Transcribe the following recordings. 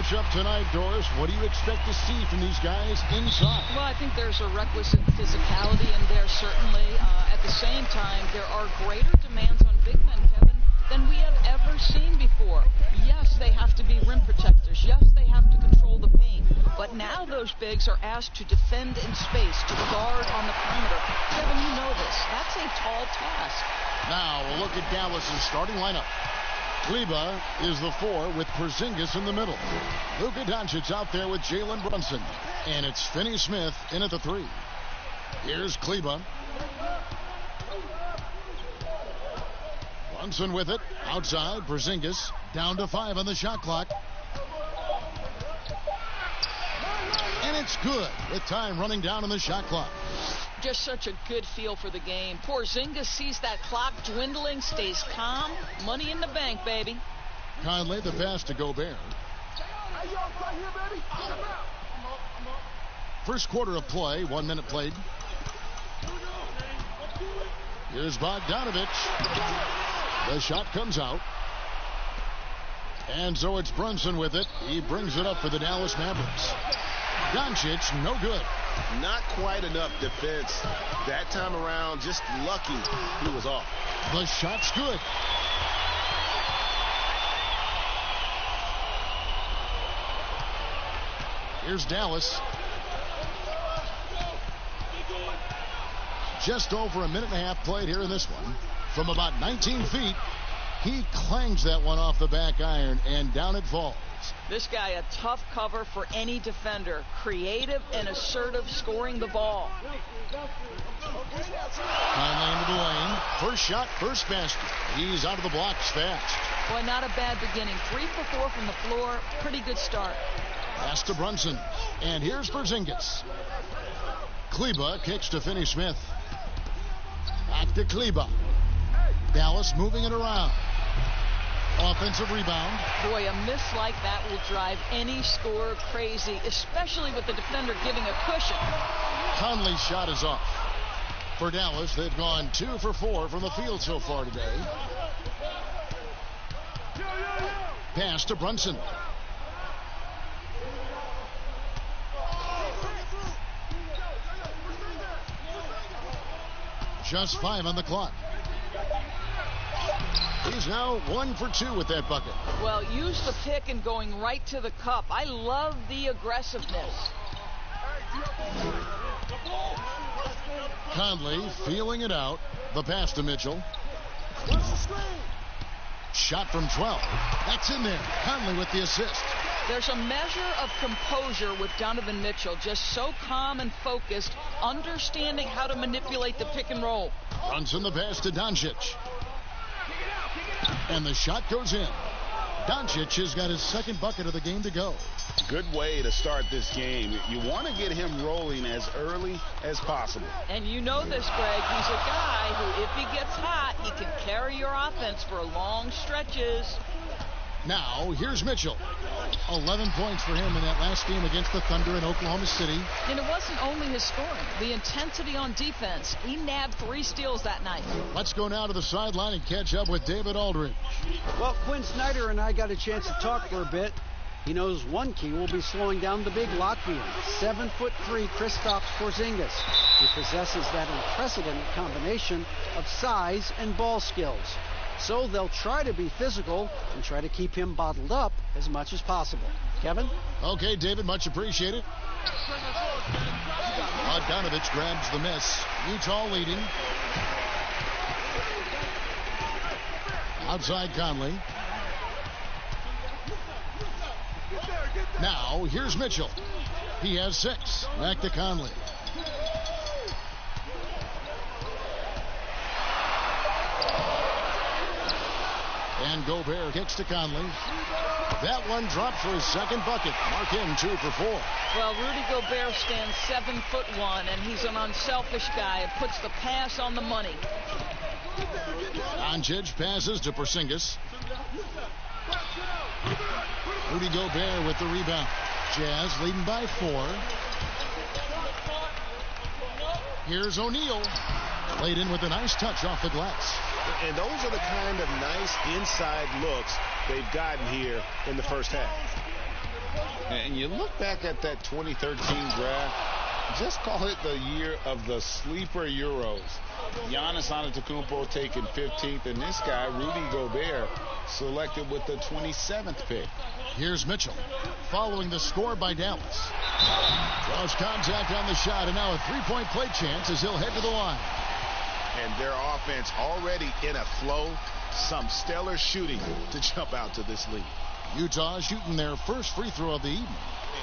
matchup tonight, Doris. What do you expect to see from these guys inside? Well, I think there's a requisite physicality in there, certainly. At the same time, there are greater demands on big men, Kevin, than we have ever seen before. Yes, they have to be rim protectors. Yes, they have to control the paint. But now those bigs are asked to defend in space, to guard on the perimeter. Kevin, you know this. That's a tall task. Now, a look at Dallas's starting lineup. Kleber is the 4 with Porzingis in the middle. Luka Doncic out there with Jalen Brunson. And it's Finney-Smith in at the 3. Here's Kleber. Brunson with it. Outside, Porzingis. Down to 5 on the shot clock. And it's good with time running down on the shot clock. Just such a good feel for the game. Porzingis sees that clock dwindling, stays calm. Money in the bank, baby. Conley, the pass to Gobert. First quarter of play, 1 minute played. Here's Bogdanovic. The shot comes out. And so it's Brunson with it. He brings it up for the Dallas Mavericks. Doncic, no good. Not quite enough defense that time around. Just lucky he was off. The shot's good. Here's Dallas. Just over a minute and a half played here in this one. From about 19 feet, he clangs that one off the back iron, and down it falls. This guy, a tough cover for any defender. Creative and assertive scoring the ball. Conley into the lane. First shot, first basket. He's out of the blocks fast. Boy, not a bad beginning. 3 for 4 from the floor. Pretty good start. Pass to Brunson. And here's Porzingis. Kleber kicks to Finney-Smith. Back to Kleber. Dallas moving it around. Offensive rebound. Boy, a miss like that will drive any scorer crazy, especially with the defender giving a cushion. Conley's shot is off. For Dallas, they've gone 2 for 4 from the field so far today. Pass to Brunson. Just 5 on the clock. He's now 1 for 2 with that bucket. Well, use the pick and going right to the cup. I love the aggressiveness. Conley feeling it out. The pass to Mitchell. Shot from 12. That's in there. Conley with the assist. There's a measure of composure with Donovan Mitchell. Just so calm and focused, understanding how to manipulate the pick and roll. Brunson the pass to Doncic. And the shot goes in. Doncic has got his second bucket of the game to go. Good way to start this game. You want to get him rolling as early as possible. And you know this, Greg. He's a guy who, if he gets hot, he can carry your offense for long stretches. Now, here's Mitchell. 11 points for him in that last game against the Thunder in Oklahoma City. And it wasn't only his scoring, the intensity on defense. He nabbed 3 steals that night. Let's go now to the sideline and catch up with David Aldridge. Well, Quinn Snyder and I got a chance to talk for a bit. He knows one key will be slowing down the big Latvian, 7'3" Kristaps Porzingis, who possesses that unprecedented combination of size and ball skills. So they'll try to be physical and try to keep him bottled up as much as possible. Kevin? Okay, David, much appreciated. Bogdanovic grabs the miss. Utah leading. Outside Conley. Now, here's Mitchell. He has 6. Back to Conley. And Gobert kicks to Conley. That one dropped for his second bucket. Mark him 2 for 4. Well, Rudy Gobert stands 7'1", and he's an unselfish guy. It puts the pass on the money. Doncic passes to Porzingis. Rudy Gobert with the rebound. Jazz leading by 4. Here's O'Neal. Laid in with a nice touch off the glass. And those are the kind of nice inside looks they've gotten here in the first half. And you look back at that 2013 draft, just call it the year of the sleeper Euros. Giannis Antetokounmpo taken 15th, and this guy, Rudy Gobert, selected with the 27th pick. Here's Mitchell, following the score by Dallas. Draws contact on the shot, and now a three-point play chance as he'll head to the line. And their offense already in a flow. Some stellar shooting to jump out to this lead. Utah shooting their first free throw of the evening.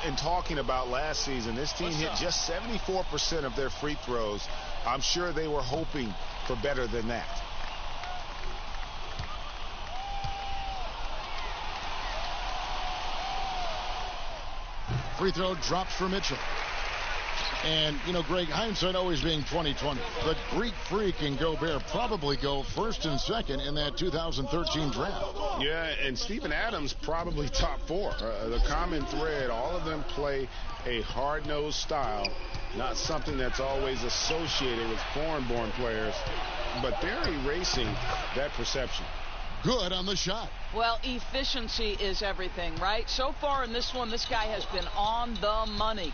And talking about last season, this team hit just 74% of their free throws. I'm sure they were hoping for better than that. Free throw drops for Mitchell. And, you know, Greg, hindsight always being 20/20. But Greek Freak and Gobert probably go first and second in that 2013 draft. Yeah, and Steven Adams probably top four. The common thread, all of them play a hard-nosed style, not something that's always associated with foreign-born players, but they're erasing that perception. Good on the shot. Well, efficiency is everything, right? So far in this one, this guy has been on the money.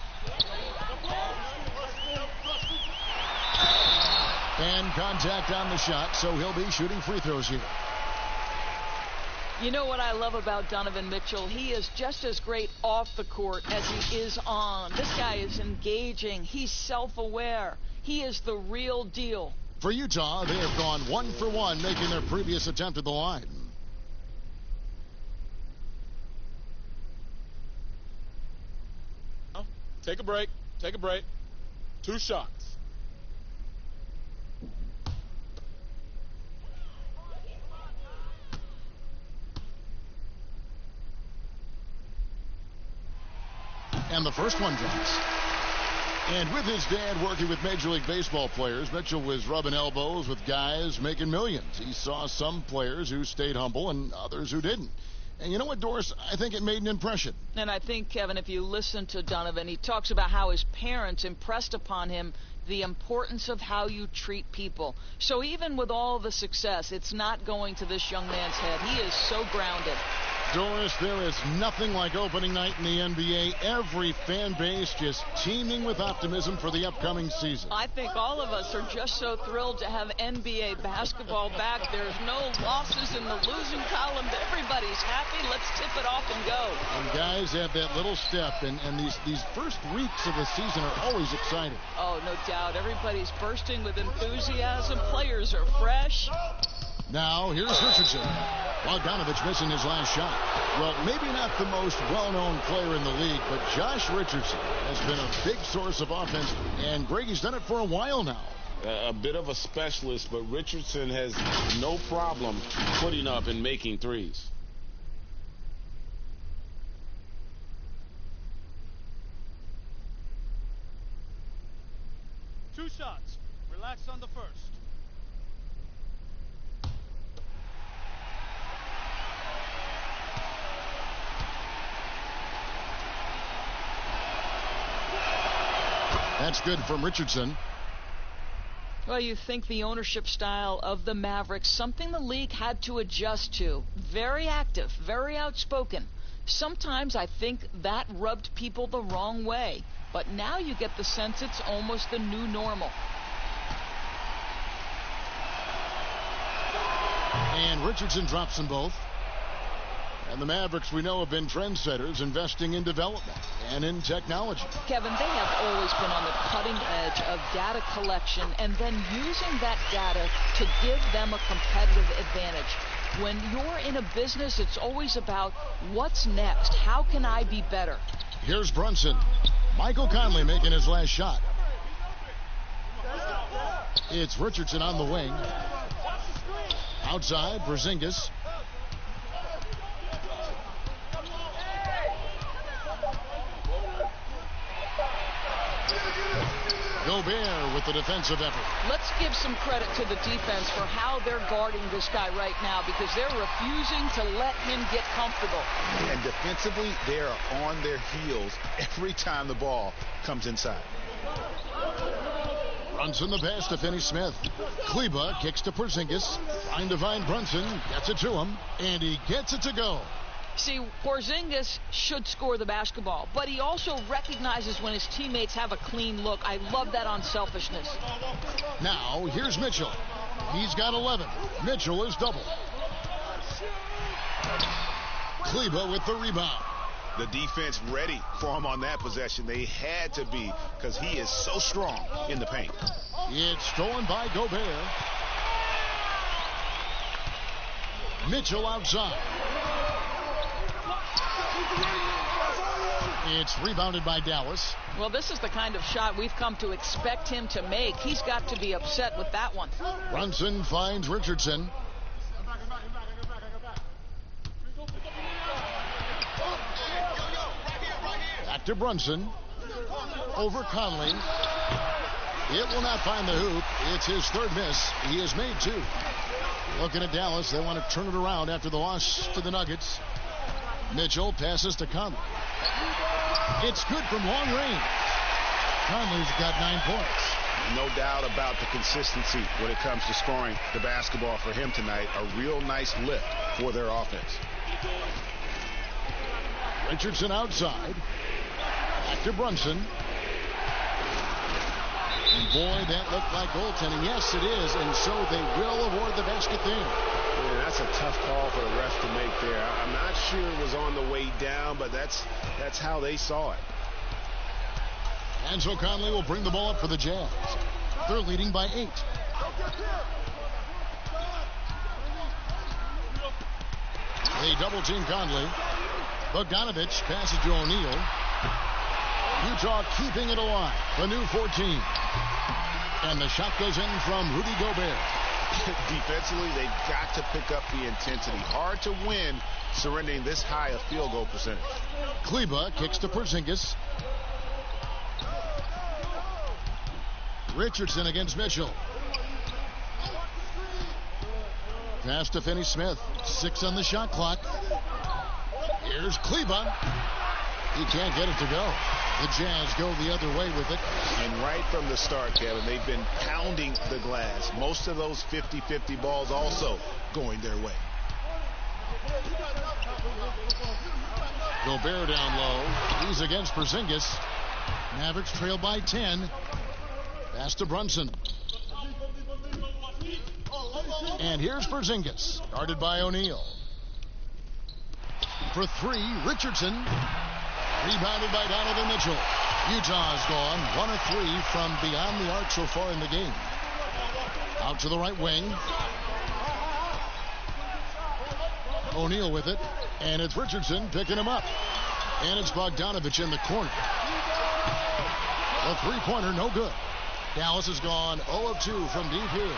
And contact on the shot, so he'll be shooting free throws here. You know what I love about Donovan Mitchell? He is just as great off the court as he is on. This guy is engaging. He's self-aware. He is the real deal. For Utah, they have gone 1 for 1, making their previous attempt at the line. Take a break. Take a break. 2 shots. And the first one drops. And with his dad working with Major League Baseball players, Mitchell was rubbing elbows with guys making millions. He saw some players who stayed humble and others who didn't. And you know what, Doris? I think it made an impression. And I think, Kevin, if you listen to Donovan, he talks about how his parents impressed upon him the importance of how you treat people. So even with all the success, it's not going to this young man's head. He is so grounded. Doris, there is nothing like opening night in the NBA. Every fan base just teeming with optimism for the upcoming season. I think all of us are just so thrilled to have NBA basketball back. There's no losses in the losing column. Everybody's happy. Let's tip it off and go. And guys have that little step, and these first weeks of the season are always exciting. Oh, no doubt. Everybody's bursting with enthusiasm. Players are fresh. Now, here's Richardson. Bogdanovich missing his last shot. Well, maybe not the most well-known player in the league, but Josh Richardson has been a big source of offense, and Greggy's done it for a while now. A bit of a specialist, but Richardson has no problem putting up and making threes. Two shots. Relax on the first. That's good from Richardson. Well, you think the ownership style of the Mavericks, something the league had to adjust to. Very active, very outspoken. Sometimes I think that rubbed people the wrong way. But now you get the sense it's almost the new normal. And Richardson drops them both. And the Mavericks, we know, have been trendsetters, investing in development and in technology. Kevin, they have always been on the cutting edge of data collection and then using that data to give them a competitive advantage. When you're in a business, it's always about what's next. How can I be better? Here's Brunson. Michael Conley making his last shot. It's Richardson on the wing. Outside, Porzingis. Gobert with the defensive effort. Let's give some credit to the defense for how they're guarding this guy right now, because they're refusing to let him get comfortable. And defensively, they are on their heels every time the ball comes inside. Brunson the pass to Finney Smith. Kleba kicks to Porzingis. Trying to find Brunson. Gets it to him. And he gets it to go. See, Porzingis should score the basketball, but he also recognizes when his teammates have a clean look. I love that unselfishness. Now, here's Mitchell. He's got 11. Mitchell is double. Kleba with the rebound. The defense ready for him on that possession. They had to be, because he is so strong in the paint. It's stolen by Gobert. Mitchell outside. It's rebounded by Dallas. Well, this is the kind of shot we've come to expect him to make. He's got to be upset with that one. Brunson finds Richardson. Back to Brunson. Over Conley. It will not find the hoop. It's his third miss. He has made 2. Looking at Dallas, they want to turn it around after the loss to the Nuggets. Mitchell passes to Conley. It's good from long range. Conley's got 9 points. No doubt about the consistency when it comes to scoring the basketball for him tonight. A real nice lift for their offense. Richardson outside. Back to Brunson. And boy, that looked like goaltending. Yes, it is. And so they will award the basket there. Yeah, that's a tough call for the ref to make there. I'm not sure it was on the way down, but that's how they saw it. And so Conley will bring the ball up for the Jazz. They're leading by 8. They double team Conley. Bogdanovich passes to O'Neal. Utah keeping it alive. The new 14. And the shot goes in from Rudy Gobert. Defensively, they've got to pick up the intensity. Hard to win surrendering this high a field goal percentage. Kleba kicks to Porzingis. Richardson against Mitchell. Pass to Finney-Smith. 6 on the shot clock. Here's Kleba. He can't get it to go. The Jazz go the other way with it. And right from the start, Kevin, they've been pounding the glass. Most of those 50-50 balls also going their way. Gobert down low. He's against Porzingis. Mavericks trail by 10. Pass to Brunson. And here's Porzingis, guarded by O'Neal. For 3, Richardson. Rebounded by Donovan Mitchell. Utah's gone 1 of 3 from beyond the arc so far in the game. Out to the right wing. O'Neal with it. And it's Richardson picking him up. And it's Bogdanovich in the corner. A 3-pointer, no good. Dallas has gone 0 of 2 from deep here.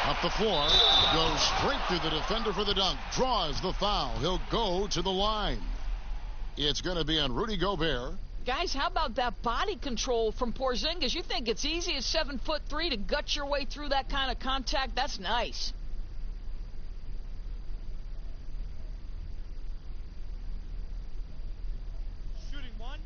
Up the floor. Goes straight through the defender for the dunk. Draws the foul. He'll go to the line. It's going to be on Rudy Gobert. Guys, how about that body control from Porzingis? You think it's easy at 7'3" to gut your way through that kind of contact? That's nice. Shooting 1.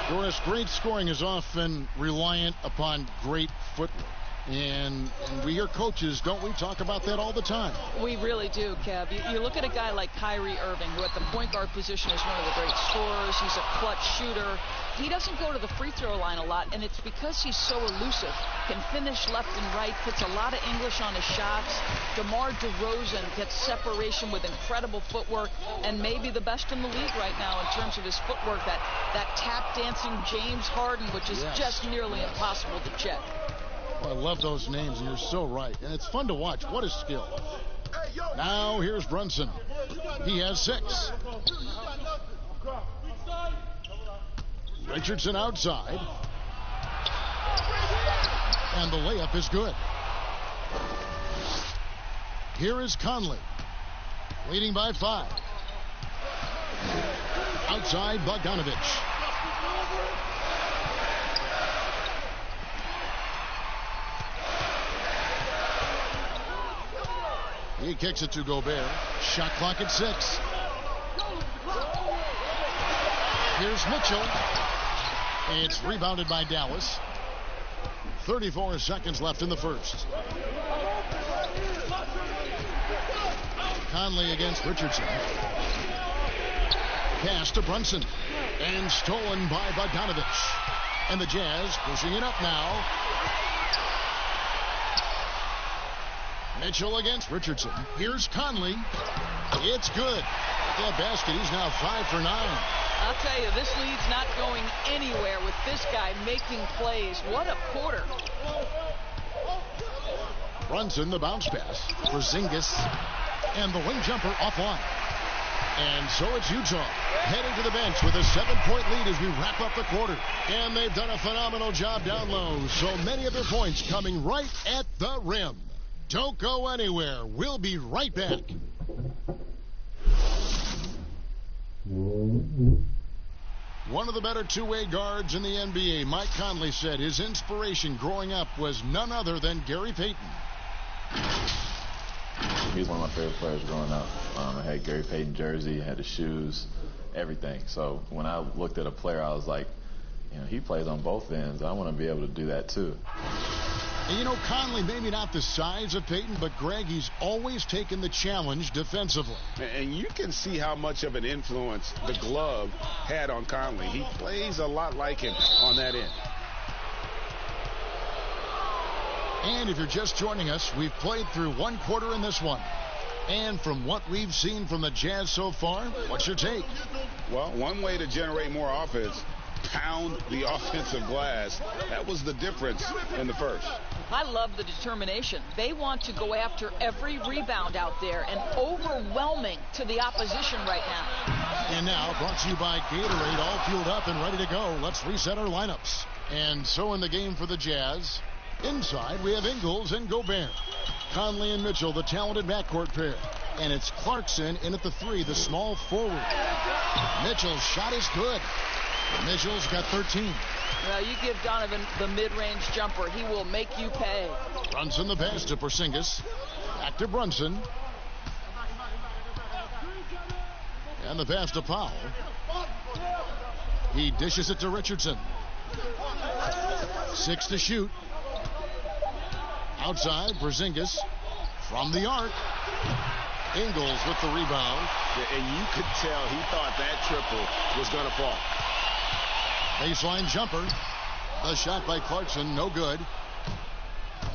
Doris, great scoring is often reliant upon great footwork. And we hear coaches, don't we, talk about that all the time? We really do, Kev. You look at a guy like Kyrie Irving, who at the point guard position is one of the great scorers. He's a clutch shooter. He doesn't go to the free throw line a lot, and it's because he's so elusive. Can finish left and right, puts a lot of English on his shots. DeMar DeRozan gets separation with incredible footwork, and maybe the best in the league right now in terms of his footwork. That tap dancing James Harden, which is just nearly impossible to check. Well, I love those names, and you're so right. And it's fun to watch. What a skill. Now here's Brunson. He has 6. Richardson outside. And the layup is good. Here is Conley. Leading by 5. Outside, Bogdanovich. He kicks it to Gobert. Shot clock at 6. Here's Mitchell. It's rebounded by Dallas. 34 seconds left in the first. Conley against Richardson. Pass to Brunson. And stolen by Bogdanovich. And the Jazz pushing it up now. Mitchell against Richardson. Here's Conley. It's good. That basket, he's now 5 for 9. I'll tell you, this lead's not going anywhere with this guy making plays. What a quarter. Brunson, the bounce pass for Porzingis. And the wing jumper offline. And so it's Utah heading to the bench with a 7-point lead as we wrap up the quarter. And they've done a phenomenal job down low. So many of their points coming right at the rim. Don't go anywhere. We'll be right back. One of the better two-way guards in the NBA, Mike Conley, said his inspiration growing up was none other than Gary Payton. He's one of my favorite players growing up. I had Gary Payton jersey, had the shoes, everything. So when I looked at a player, I was like, you know, he plays on both ends. I want to be able to do that too. And you know, Conley, maybe not the size of Payton, but Greg, he's always taken the challenge defensively. And you can see how much of an influence the glove had on Conley. He plays a lot like him on that end. And if you're just joining us, we've played through one quarter in this one. And from what we've seen from the Jazz so far, what's your take? Well, one way to generate more offense, pound the offensive glass. That was the difference in the first. I love the determination. They want to go after every rebound out there and overwhelming to the opposition right now. And now, brought to you by Gatorade, all fueled up and ready to go. Let's reset our lineups. And so in the game for the Jazz, inside we have Ingles and Gobert. Conley and Mitchell, the talented backcourt pair. And it's Clarkson in at the 3, the small forward. Mitchell's shot is good. Mitchell's got 13. Well, you give Donovan the mid-range jumper, he will make you pay. Brunson the pass to Porzingis. Back to Brunson. And the pass to Powell. He dishes it to Richardson. 6 to shoot. Outside, Porzingis from the arc. Ingles with the rebound. And you could tell he thought that triple was going to fall. Baseline jumper. The shot by Clarkson, no good.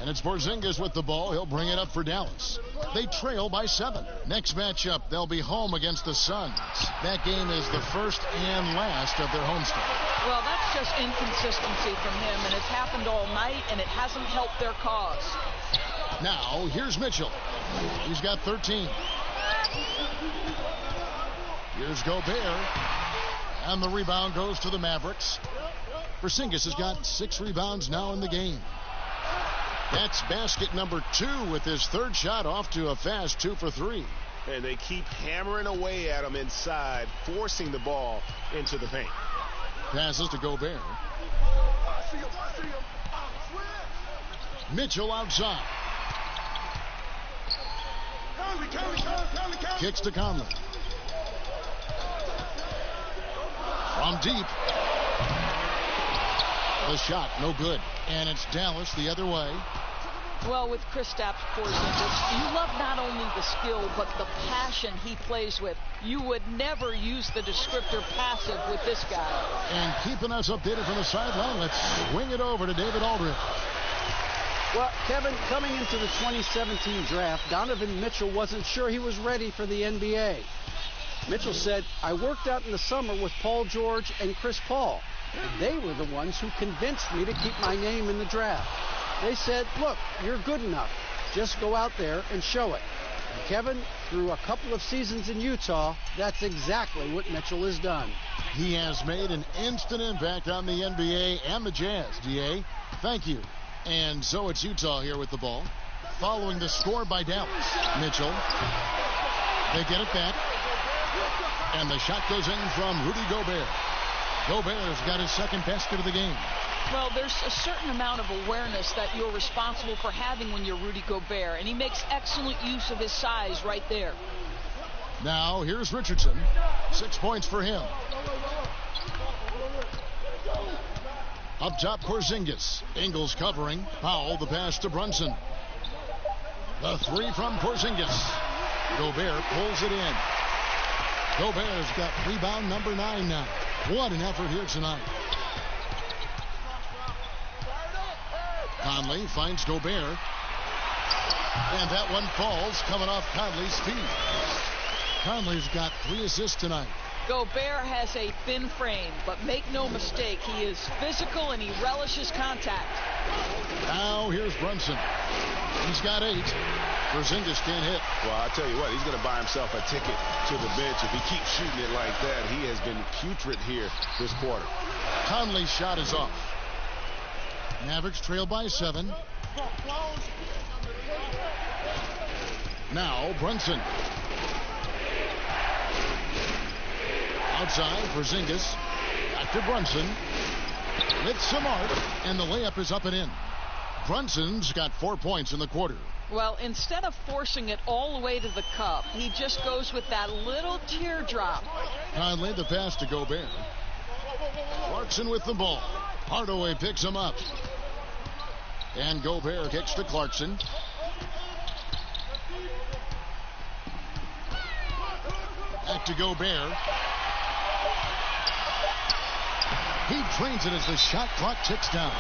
And it's Porzingis with the ball. He'll bring it up for Dallas. They trail by 7. Next matchup, they'll be home against the Suns. That game is the first and last of their homestand. Well, that's just inconsistency from him, and it's happened all night, and it hasn't helped their cause. Now, here's Mitchell. He's got 13. Here's Gobert. And the rebound goes to the Mavericks. Porzingis has got 6 rebounds now in the game. That's basket number 2 with his third shot off to a fast 2 for 3. And they keep hammering away at him inside, forcing the ball into the paint. Passes to Gobert. Mitchell outside. Kicks to Conley. From deep. The shot, no good. And it's Dallas the other way. Well, with Kristaps Porzingis, you love not only the skill, but the passion he plays with. You would never use the descriptor passive with this guy. And keeping us updated from the sideline, let's swing it over to David Aldridge. Well, Kevin, coming into the 2017 draft, Donovan Mitchell wasn't sure he was ready for the NBA. Mitchell said, I worked out in the summer with Paul George and Chris Paul. And they were the ones who convinced me to keep my name in the draft. They said, look, you're good enough. Just go out there and show it. And Kevin, through a couple of seasons in Utah, that's exactly what Mitchell has done. He has made an instant impact on the NBA and the Jazz. DA, thank you. And so it's Utah here with the ball. Following the score by Dallas. Mitchell. They get it back. And the shot goes in from Rudy Gobert. Gobert's got his second basket of the game. Well, there's a certain amount of awareness that you're responsible for having when you're Rudy Gobert, and he makes excellent use of his size right there. Now, here's Richardson. 6 points for him. Up top, Porzingis. Ingles covering. Powell, the pass to Brunson. The three from Porzingis. Gobert pulls it in. Gobert's got rebound number 9 now. What an effort here tonight. Conley finds Gobert. And that one falls, coming off Conley's feet. Conley's got 3 assists tonight. Gobert has a thin frame, but make no mistake, he is physical and he relishes contact. Now here's Brunson. He's got 8. Porzingis can't hit. Well, I tell you what, he's going to buy himself a ticket to the bench if he keeps shooting it like that. He has been putrid here this quarter. Conley's shot is off. Mavericks trail by 7. Now Brunson. Outside, Porzingis. Back to Brunson. With some art, and the layup is up and in. Brunson's got 4 points in the quarter. Well, instead of forcing it all the way to the cup, he just goes with that little teardrop. Conley, the pass to Gobert. Clarkson with the ball. Hardaway picks him up. And Gobert kicks to Clarkson. Back to Gobert. He drains it as the shot clock ticks down.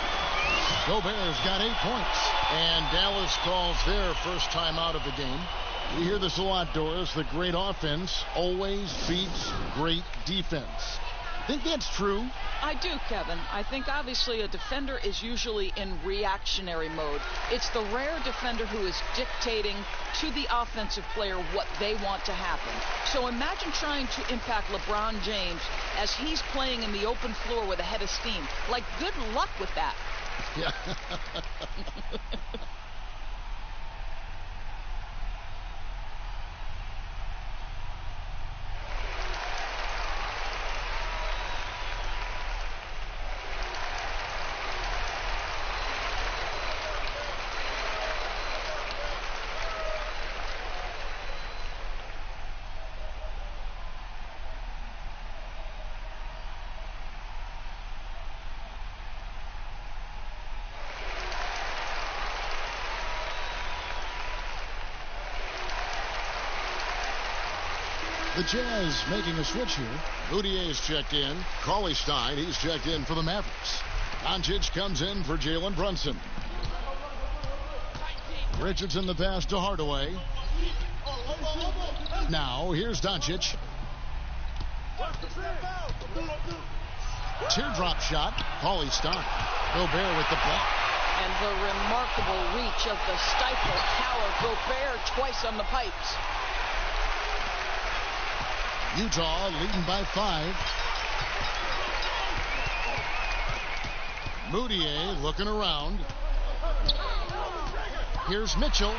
Gobert's got 8 points. And Dallas calls their first time out of the game. We hear this a lot, Doris. The great offense always beats great defense. Think that's true? I do, Kevin. I think obviously a defender is usually in reactionary mode. It's the rare defender who is dictating to the offensive player what they want to happen. So imagine trying to impact LeBron James as he's playing in the open floor with a head of steam. Like, good luck with that. Yeah. The Jazz making a switch here. Moutier's checked in. Cauley-Stein, he's checked in for the Mavericks. Doncic comes in for Jalen Brunson. Richardson the pass to Hardaway. Now here's Doncic. Teardrop shot. Cauley-Stein. Gobert with the block. And the remarkable reach of the stifle power. Gobert twice on the pipes. Utah leading by 5. Moutier looking around. Here's Mitchell.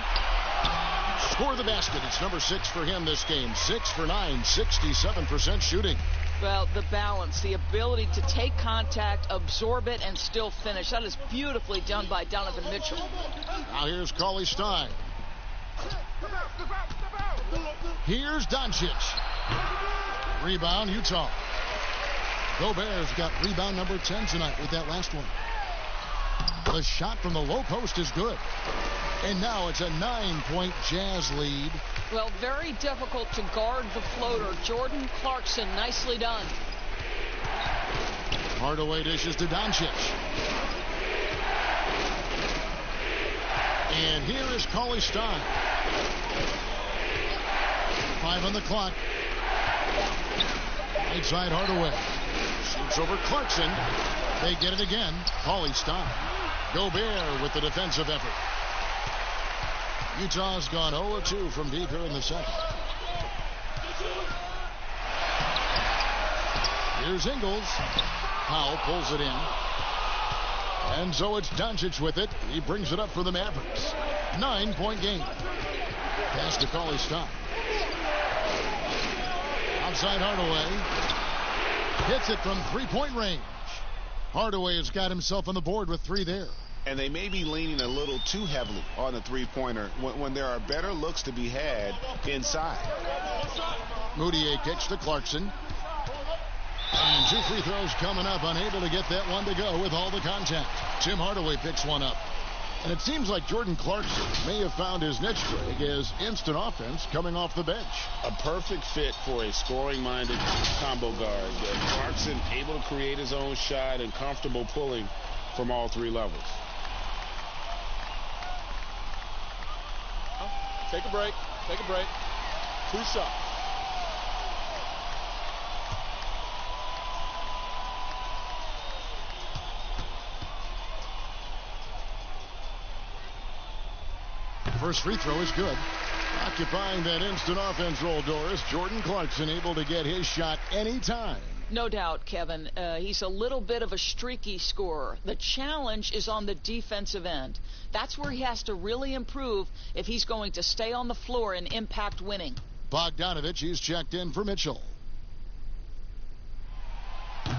Score the basket. It's number 6 for him this game. 6 for 9, 67% shooting. Well, the balance, the ability to take contact, absorb it, and still finish. That is beautifully done by Donovan Mitchell. Now here's Cauley-Stein. Here's Doncic. Rebound, Utah. Gobert's got rebound number 10 tonight with that last one. The shot from the low post is good. And now it's a 9-point Jazz lead. Well, very difficult to guard the floater. Jordan Clarkson, nicely done. Hardaway dishes to Doncic. And here is Cauley-Stein. 5 on the clock. Right side Hardaway. Shoots over Clarkson. They get it again. Cauley-Stein. Gobert with the defensive effort. Utah's gone 0-2 from deep here in the second. Here's Ingles. Powell pulls it in. And so it's Doncic with it. He brings it up for the Mavericks. 9-point game. Pass to Cauley-Stein. Outside Hardaway. Hits it from 3-point range. Hardaway has got himself on the board with 3 there. And they may be leaning a little too heavily on the three-pointer when there are better looks to be had inside. Moutier kicks to Clarkson. And 2 free throws coming up, unable to get that one to go with all the contact. Tim Hardaway picks one up. And it seems like Jordan Clarkson may have found his niche break as instant offense coming off the bench. A perfect fit for a scoring-minded combo guard. Clarkson able to create his own shot and comfortable pulling from all 3 levels. Take a break. Take a break. 2 shots. First free throw is good. Occupying that instant offense role, Doris. Jordan Clarkson able to get his shot anytime. No doubt, Kevin. He's a little bit of a streaky scorer. The challenge is on the defensive end. That's where he has to really improve if he's going to stay on the floor and impact winning. Bogdanovich, he's checked in for Mitchell.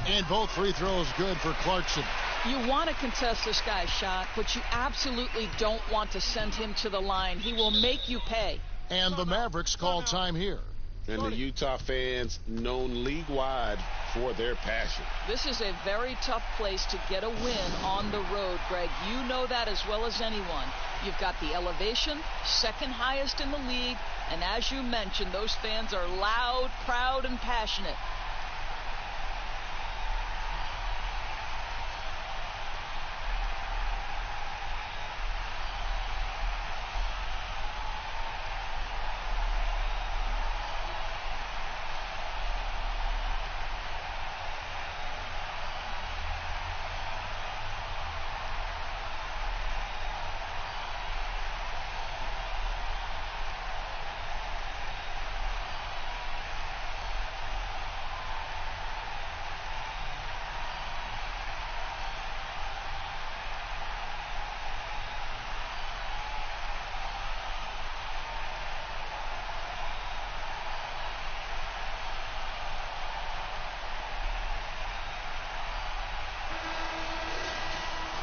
And both free throws good for Clarkson. You want to contest this guy's shot, but you absolutely don't want to send him to the line. He will make you pay. And the Mavericks call time here. And the Utah fans known league-wide for their passion. This is a very tough place to get a win on the road, Greg. You know that as well as anyone. You've got the elevation, second highest in the league, and as you mentioned, those fans are loud, proud, and passionate.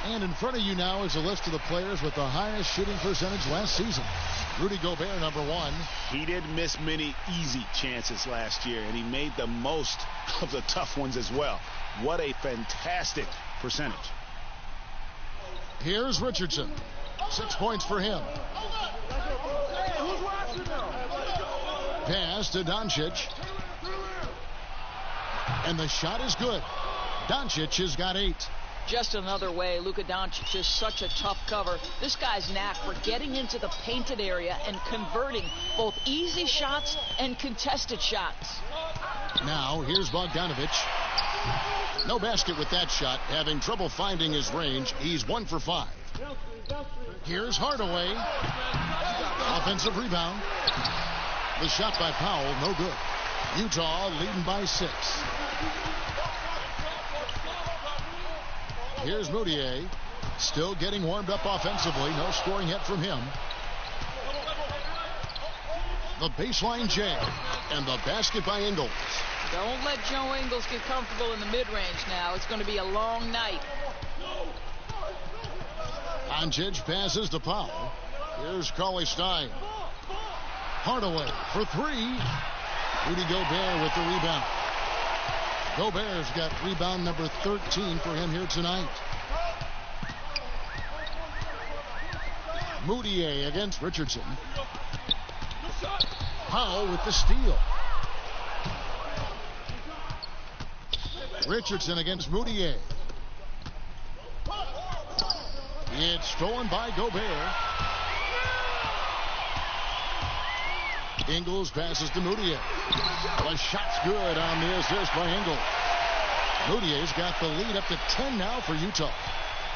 And in front of you now is a list of the players with the highest shooting percentage last season. Rudy Gobert, #1. He didn't miss many easy chances last year, and he made the most of the tough ones as well. What a fantastic percentage. Here's Richardson. 6 points for him. Pass to Doncic. And the shot is good. Doncic has got 8. Just another way, Luka Doncic is such a tough cover. This guy's knack for getting into the painted area and converting both easy shots and contested shots. Now, here's Bogdanovich. No basket with that shot, having trouble finding his range. He's 1 for 5. Here's Hardaway. Offensive rebound. The shot by Powell, no good. Utah leading by 6. Here's Moutier, still getting warmed up offensively. No scoring yet from him. The baseline jam, and the basket by Ingles. Don't let Joe Ingles get comfortable in the mid-range now. It's going to be a long night. Doncic passes to Powell. Here's Cauley-Stein. Hardaway for 3. Rudy Gobert with the rebound. Gobert's got rebound number 13 for him here tonight. Moutier against Richardson. Powell with the steal. Richardson against Moutier. It's stolen by Gobert. Ingles passes to Moutier. The shot's good on the assist by Ingles. Moutier's got the lead up to 10 now for Utah.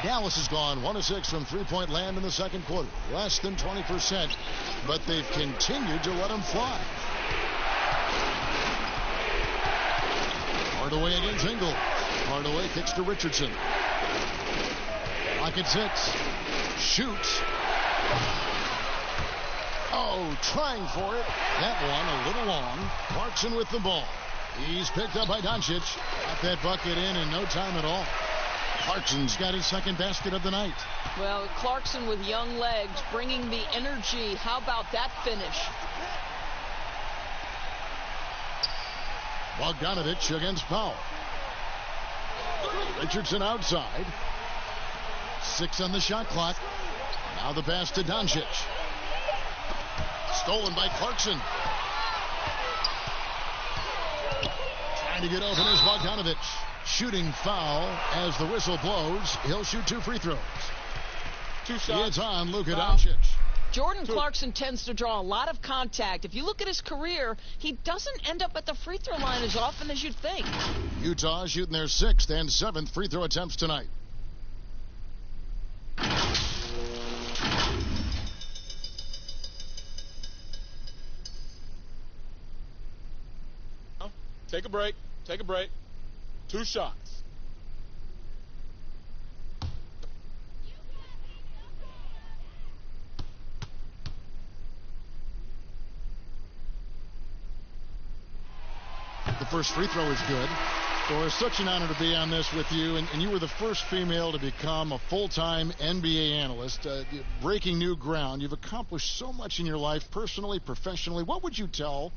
Dallas has gone 1 of 6 from three-point land in the second quarter. Less than 20%, but they've continued to let them fly. Hardaway against Ingles. Hardaway kicks to Richardson. Clock at 6. Shoots. Oh, trying for it. That one a little long. Clarkson with the ball. He's picked up by Doncic. Got that bucket in no time at all. Clarkson's got his second basket of the night. Well, Clarkson with young legs, bringing the energy. How about that finish? Bogdanovich against Powell. Richardson outside. 6 on the shot clock. Now the pass to Doncic. Stolen by Clarkson. Trying to get open is Bogdanovic. Shooting foul as the whistle blows. He'll shoot 2 free throws. 2 shots. It's on Luka Doncic. Jordan Clarkson tends to draw a lot of contact. If you look at his career, he doesn't end up at the free throw line as often as you'd think. Utah shooting their 6th and 7th free throw attempts tonight. Take a break. Take a break. 2 shots. The first free throw is good. Doris, such an honor to be on this with you, and you were the first female to become a full-time NBA analyst, breaking new ground. You've accomplished so much in your life, personally, professionally. What would you tell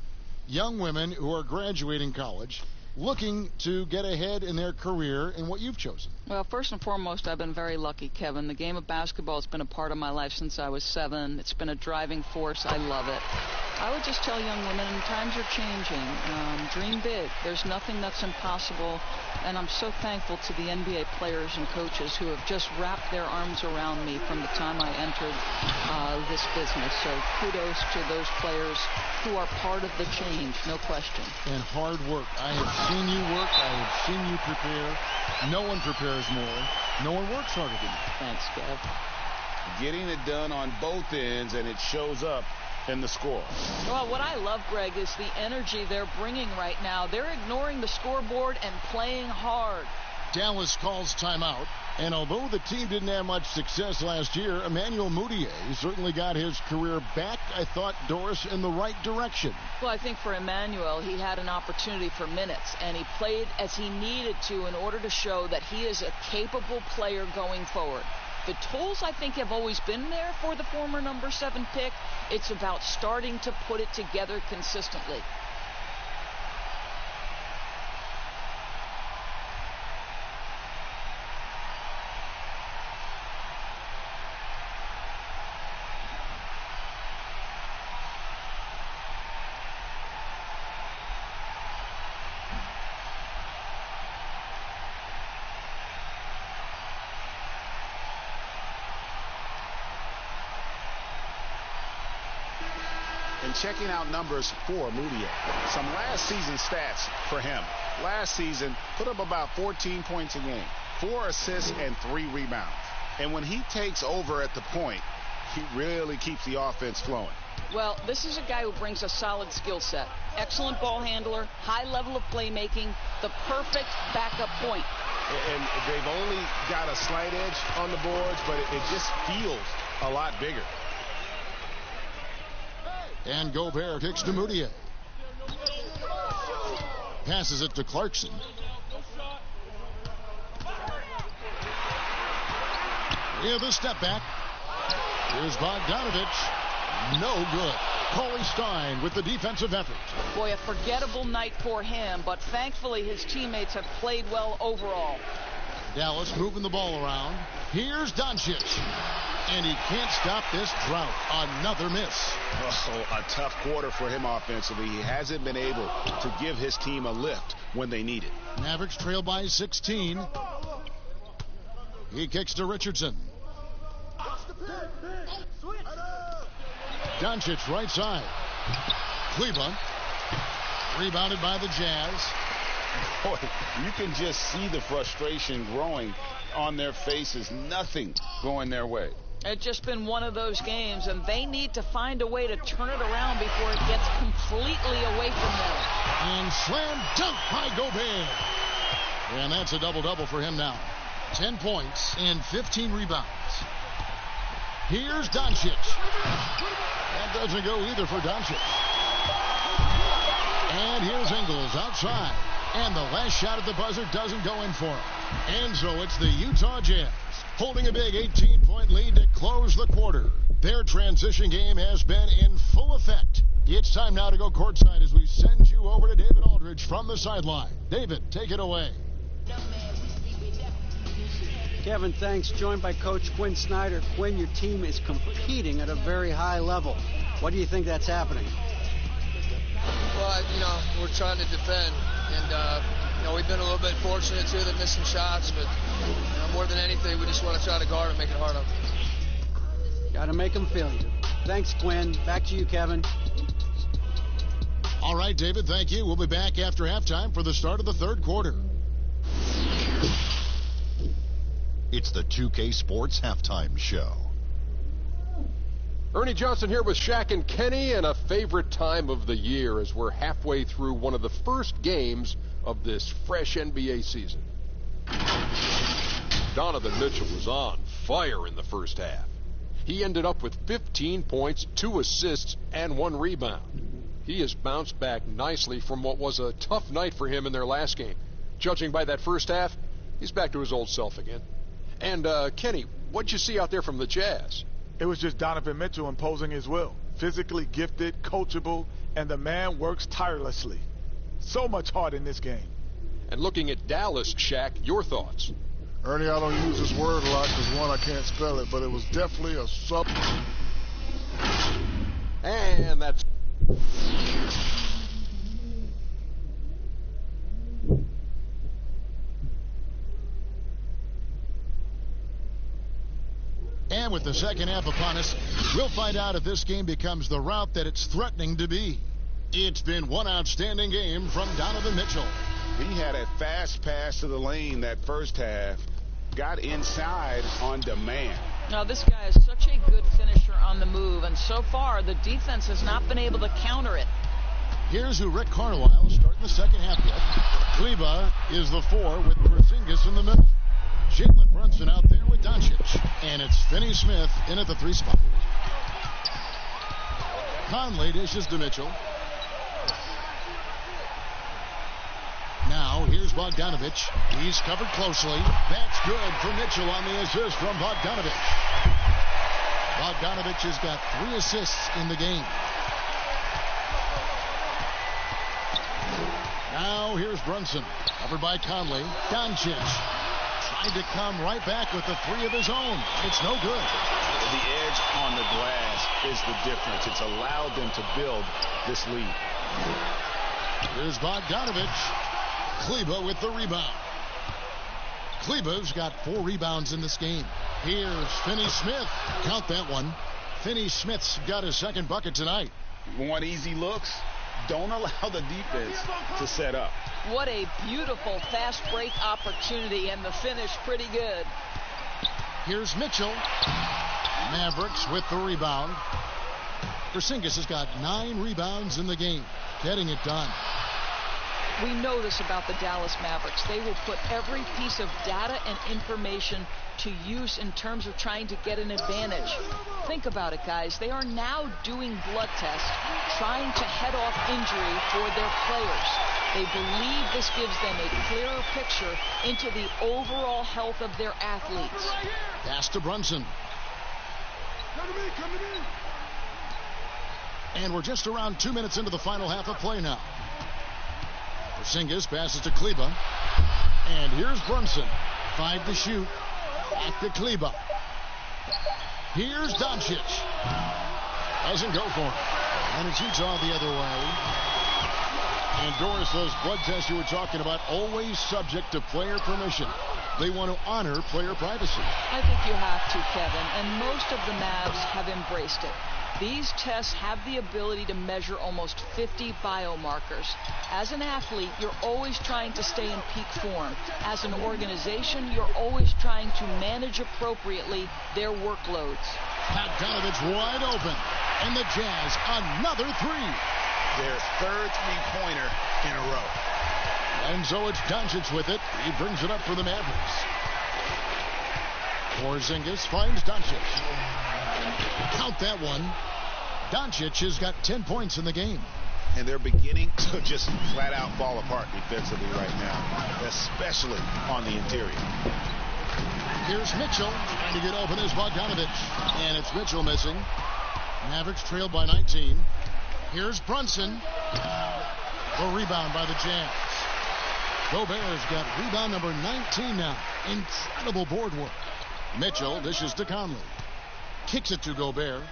young women who are graduating college, looking to get ahead in their career in what you've chosen? Well, first and foremost, I've been very lucky, Kevin. The game of basketball has been a part of my life since I was 7. It's been a driving force. I love it. I would just tell young women, times are changing. Dream big. There's nothing that's impossible. And I'm so thankful to the NBA players and coaches who have just wrapped their arms around me from the time I entered this business. So kudos to those players who are part of the change, no question. And hard work. I have seen you work. I have seen you prepare. No one prepares more. No one works harder than you. Thanks, Kev. Getting it done on both ends, and it shows up in the score. Well, what I love, Greg, is the energy they're bringing right now. They're ignoring the scoreboard and playing hard. Dallas calls timeout, and although the team didn't have much success last year, Emmanuel Mudiay certainly got his career back, I thought, Doris, in the right direction. Well, I think for Emmanuel, he had an opportunity for minutes, and he played as he needed to in order to show that he is a capable player going forward. The tools, I think, have always been there for the former number 7 pick. It's about starting to put it together consistently. And checking out numbers for Mudiay. Some last season stats for him. Last season, put up about 14 points a game, 4 assists and 3 rebounds. And when he takes over at the point, he really keeps the offense flowing. Well, this is a guy who brings a solid skill set. Excellent ball handler, high level of playmaking, the perfect backup point. And they've only got a slight edge on the boards, but it just feels a lot bigger. And Gobert kicks to Mudiay. Passes it to Clarkson. Yeah, the step back. Here's Bogdanovic. No good. Cauley Stein with the defensive effort. Boy, a forgettable night for him, but thankfully his teammates have played well overall. Dallas moving the ball around. Here's Doncic. And he can't stop this drought. Another miss. Oh, a tough quarter for him offensively. He hasn't been able to give his team a lift when they need it. Mavericks trail by 16. He kicks to Richardson. Doncic right side. Kleber. Rebounded by the Jazz. Boy, you can just see the frustration growing on their faces. Nothing going their way. It's just been one of those games, and they need to find a way to turn it around before it gets completely away from them. And slam dunk by Gobert. And that's a double-double for him now. 10 points and 15 rebounds. Here's Doncic. That doesn't go either for Doncic. And here's Ingles outside. And the last shot at the buzzer doesn't go in for him. And so it's the Utah Jazz holding a big 18-point lead to close the quarter. Their transition game has been in full effect. It's time now to go courtside as we send you over to David Aldridge from the sideline. David, take it away. Kevin, thanks. Joined by Coach Quinn Snyder. Quinn, your team is competing at a very high level. What do you think that's happening? Well, we're trying to defend, and we've been a little bit fortunate too that missed some shots, but more than anything, we just want to try to guard and make it hard on them. Got to make them feel you. Thanks, Quinn. Back to you, Kevin. All right, David, thank you. We'll be back after halftime for the start of the third quarter. It's the 2K Sports Halftime Show. Ernie Johnson here with Shaq and Kenny, and a favorite time of the year as we're halfway through one of the first games of this fresh NBA season. Donovan Mitchell was on fire in the first half. He ended up with 15 points, 2 assists, and 1 rebound. He has bounced back nicely from what was a tough night for him in their last game. Judging by that first half, he's back to his old self again. And, Kenny, what'd you see out there from the Jazz? It was just Donovan Mitchell imposing his will. Physically gifted, coachable, and the man works tirelessly. So much heart in this game. And looking at Dallas, Shaq, your thoughts? Ernie, I don't use this word a lot because, one, I can't spell it, but it was definitely a sub. And that's... And with the second half upon us, we'll find out if this game becomes the rout that it's threatening to be. It's been one outstanding game from Donovan Mitchell. He had a fast pass to the lane that first half, got inside on demand. Now, this guy is such a good finisher on the move, and so far the defense has not been able to counter it. Here's who Rick Carlisle starting the second half with. Kleba is the 4 with Porzingis in the middle. Jalen Brunson out there with Doncic. And it's Finney Smith in at the 3 spot. Conley dishes to Mitchell. Now, here's Bogdanovich. He's covered closely. That's good for Mitchell on the assist from Bogdanovich. Bogdanovich has got 3 assists in the game. Now, here's Brunson. Covered by Conley. Doncic tried to come right back with the 3 of his own. It's no good. The edge on the glass is the difference. It's allowed them to build this lead. Here's Bogdanovich. Kleba with the rebound. Kleba's got 4 rebounds in this game. Here's Finney Smith. Count that one. Finney Smith's got his second bucket tonight. You want easy looks? Don't allow the defense to set up. What a beautiful fast break opportunity, and the finish pretty good. Here's Mitchell. Mavericks with the rebound. Porzingis has got 9 rebounds in the game, getting it done. We know this about the Dallas Mavericks. They will put every piece of data and information to use in terms of trying to get an advantage. Think about it, guys. They are now doing blood tests, trying to head off injury for their players. They believe this gives them a clearer picture into the overall health of their athletes. Pass to Brunson. And we're just around 2 minutes into the final half of play now. Porzingis passes to Kleba. And here's Brunson. 5 to shoot. Back to Kleba. Here's Doncic. Doesn't go for him. And it shoots off the other way. And Doris, those blood tests you were talking about, always subject to player permission. They want to honor player privacy. I think you have to, Kevin, and most of the Mavs have embraced it. These tests have the ability to measure almost 50 biomarkers. As an athlete, you're always trying to stay in peak form. As an organization, you're always trying to manage appropriately their workloads. Bogdanovich wide open, and the Jazz another 3. Their third three-pointer in a row. And so it's Doncic with it. He brings it up for the Mavericks. Porzingis finds Doncic. Count that one. Doncic has got 10 points in the game. And they're beginning to just flat out fall apart defensively right now, especially on the interior. Here's Mitchell trying to get open as Bogdanovich. And it's Mitchell missing. Mavericks trailed by 19. Here's Brunson. The rebound by the Jazz. Gobert's got rebound number 19 now. Incredible board work. Mitchell dishes to Conley. Kicks it to Gobert.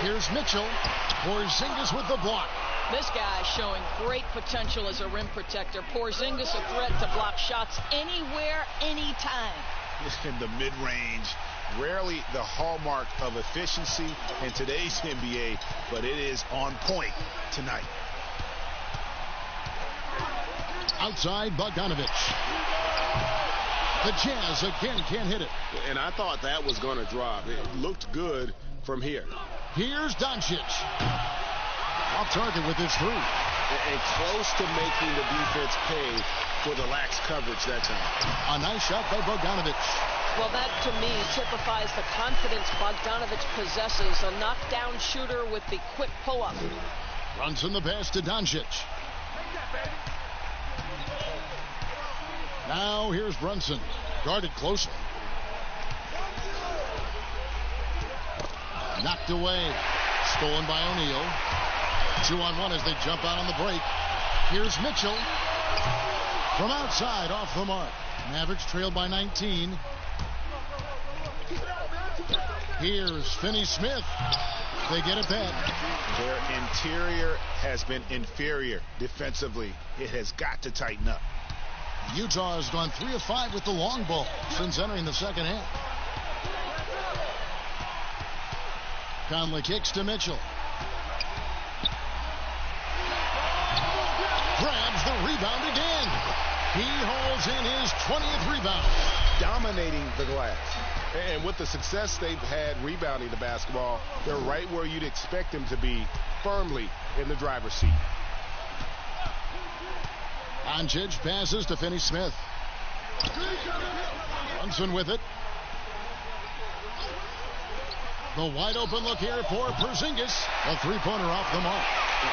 Here's Mitchell. Porzingis with the block. This guy showing great potential as a rim protector. Porzingis a threat to block shots anywhere, anytime. In the mid-range, rarely the hallmark of efficiency in today's NBA, but it is on point tonight. Outside, Bogdanovich. The Jazz again can't hit it. And I thought that was going to drop. It looked good from here. Here's Doncic. Off target with his three. And close to making the defense pay for the lax coverage that time. A nice shot by Bogdanovich. Well, that to me typifies the confidence Bogdanovich possesses. A knockdown shooter with the quick pull-up. Brunson the pass to Doncic. Now here's Brunson. Guarded closely. Knocked away. Stolen by O'Neal. 2-on-1 as they jump out on the break. Here's Mitchell. From outside, off the mark. Mavericks trailed by 19. Here's Finney-Smith. They get it back. Their interior has been inferior defensively. It has got to tighten up. Utah has gone 3 of 5 with the long ball since entering the second half. Conley kicks to Mitchell. Grabs the rebound again. He holds in his 20th rebound. Dominating the glass. And with the success they've had rebounding the basketball, they're right where you'd expect them to be, firmly in the driver's seat. Doncic passes to Finney-Smith. Brunson with it. The wide open look here for Porzingis. A three-pointer off the mark.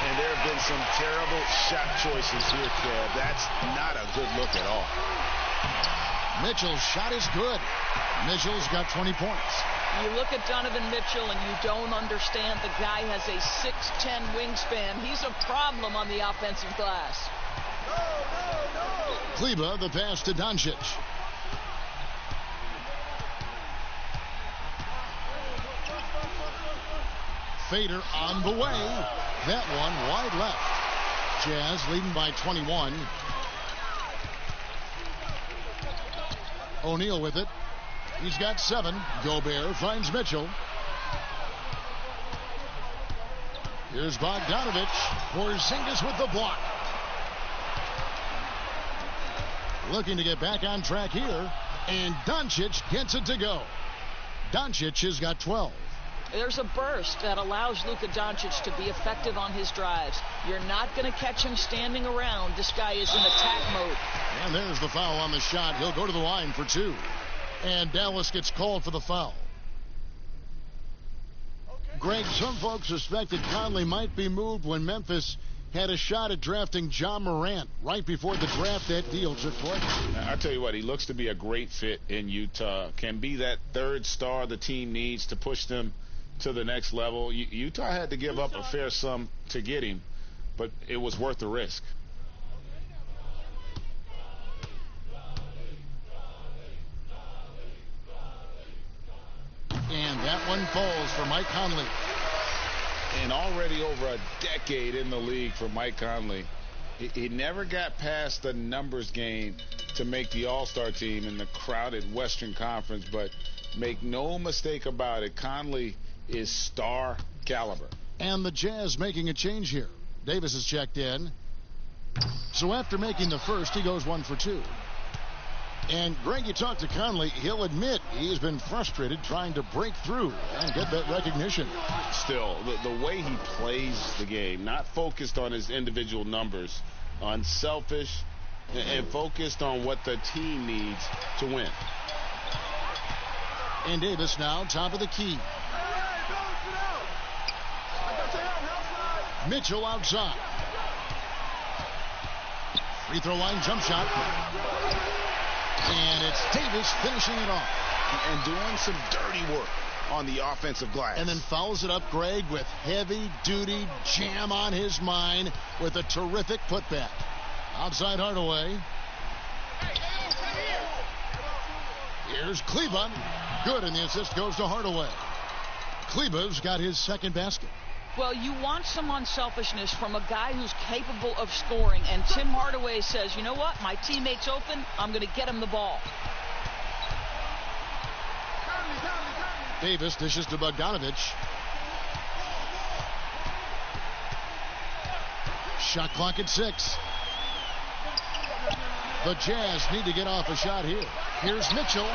And there have been some terrible shot choices here, Kev. That's not a good look at all. Mitchell's shot is good. Mitchell's got 20 points. You look at Donovan Mitchell and you don't understand the guy has a 6'10 wingspan. He's a problem on the offensive glass. Kleber the pass to Doncic. Fader on the way. That one wide left. Jazz leading by 21. O'Neal with it. He's got 7. Gobert finds Mitchell. Here's Bogdanovich. Porzingis with the block. Looking to get back on track here. And Doncic gets it to go. Doncic has got 12. There's a burst that allows Luka Doncic to be effective on his drives. You're not going to catch him standing around. This guy is in attack mode. And there's the foul on the shot. He'll go to the line for 2. And Dallas gets called for the foul. Greg, some folks suspected Conley might be moved when Memphis had a shot at drafting John Morant. Right before the draft, that deal took place. I tell you what, he looks to be a great fit in Utah. Can be that third star the team needs to push them to the next level. Utah had to give up a fair sum to get him, but it was worth the risk. And that one falls for Mike Conley. And already over a decade in the league for Mike Conley. He never got past the numbers game to make the All-Star team in the crowded Western Conference, but make no mistake about it, Conley is star caliber. And the Jazz making a change here. Davis is checked in. So after making the first, he goes 1 for 2. And Greg, you talked to Conley, he'll admit he's been frustrated trying to break through and get that recognition. Still, the way he plays the game, not focused on his individual numbers, unselfish, and focused on what the team needs to win. And Davis now top of the key. Mitchell outside. Free throw line jump shot. And it's Davis finishing it off. And doing some dirty work. on the offensive glass. And then follows it up, Greg, with heavy-duty jam on his mind with a terrific putback. Outside Hardaway. Here's Kleba. Good, and the assist goes to Hardaway. Kleba's got his second basket. Well, you want some unselfishness from a guy who's capable of scoring, and Tim Hardaway says, you know what, my teammate's open, I'm going to get him the ball. Davis dishes to Bogdanovich. Shot clock at 6. The Jazz need to get off a shot here. Here's Mitchell.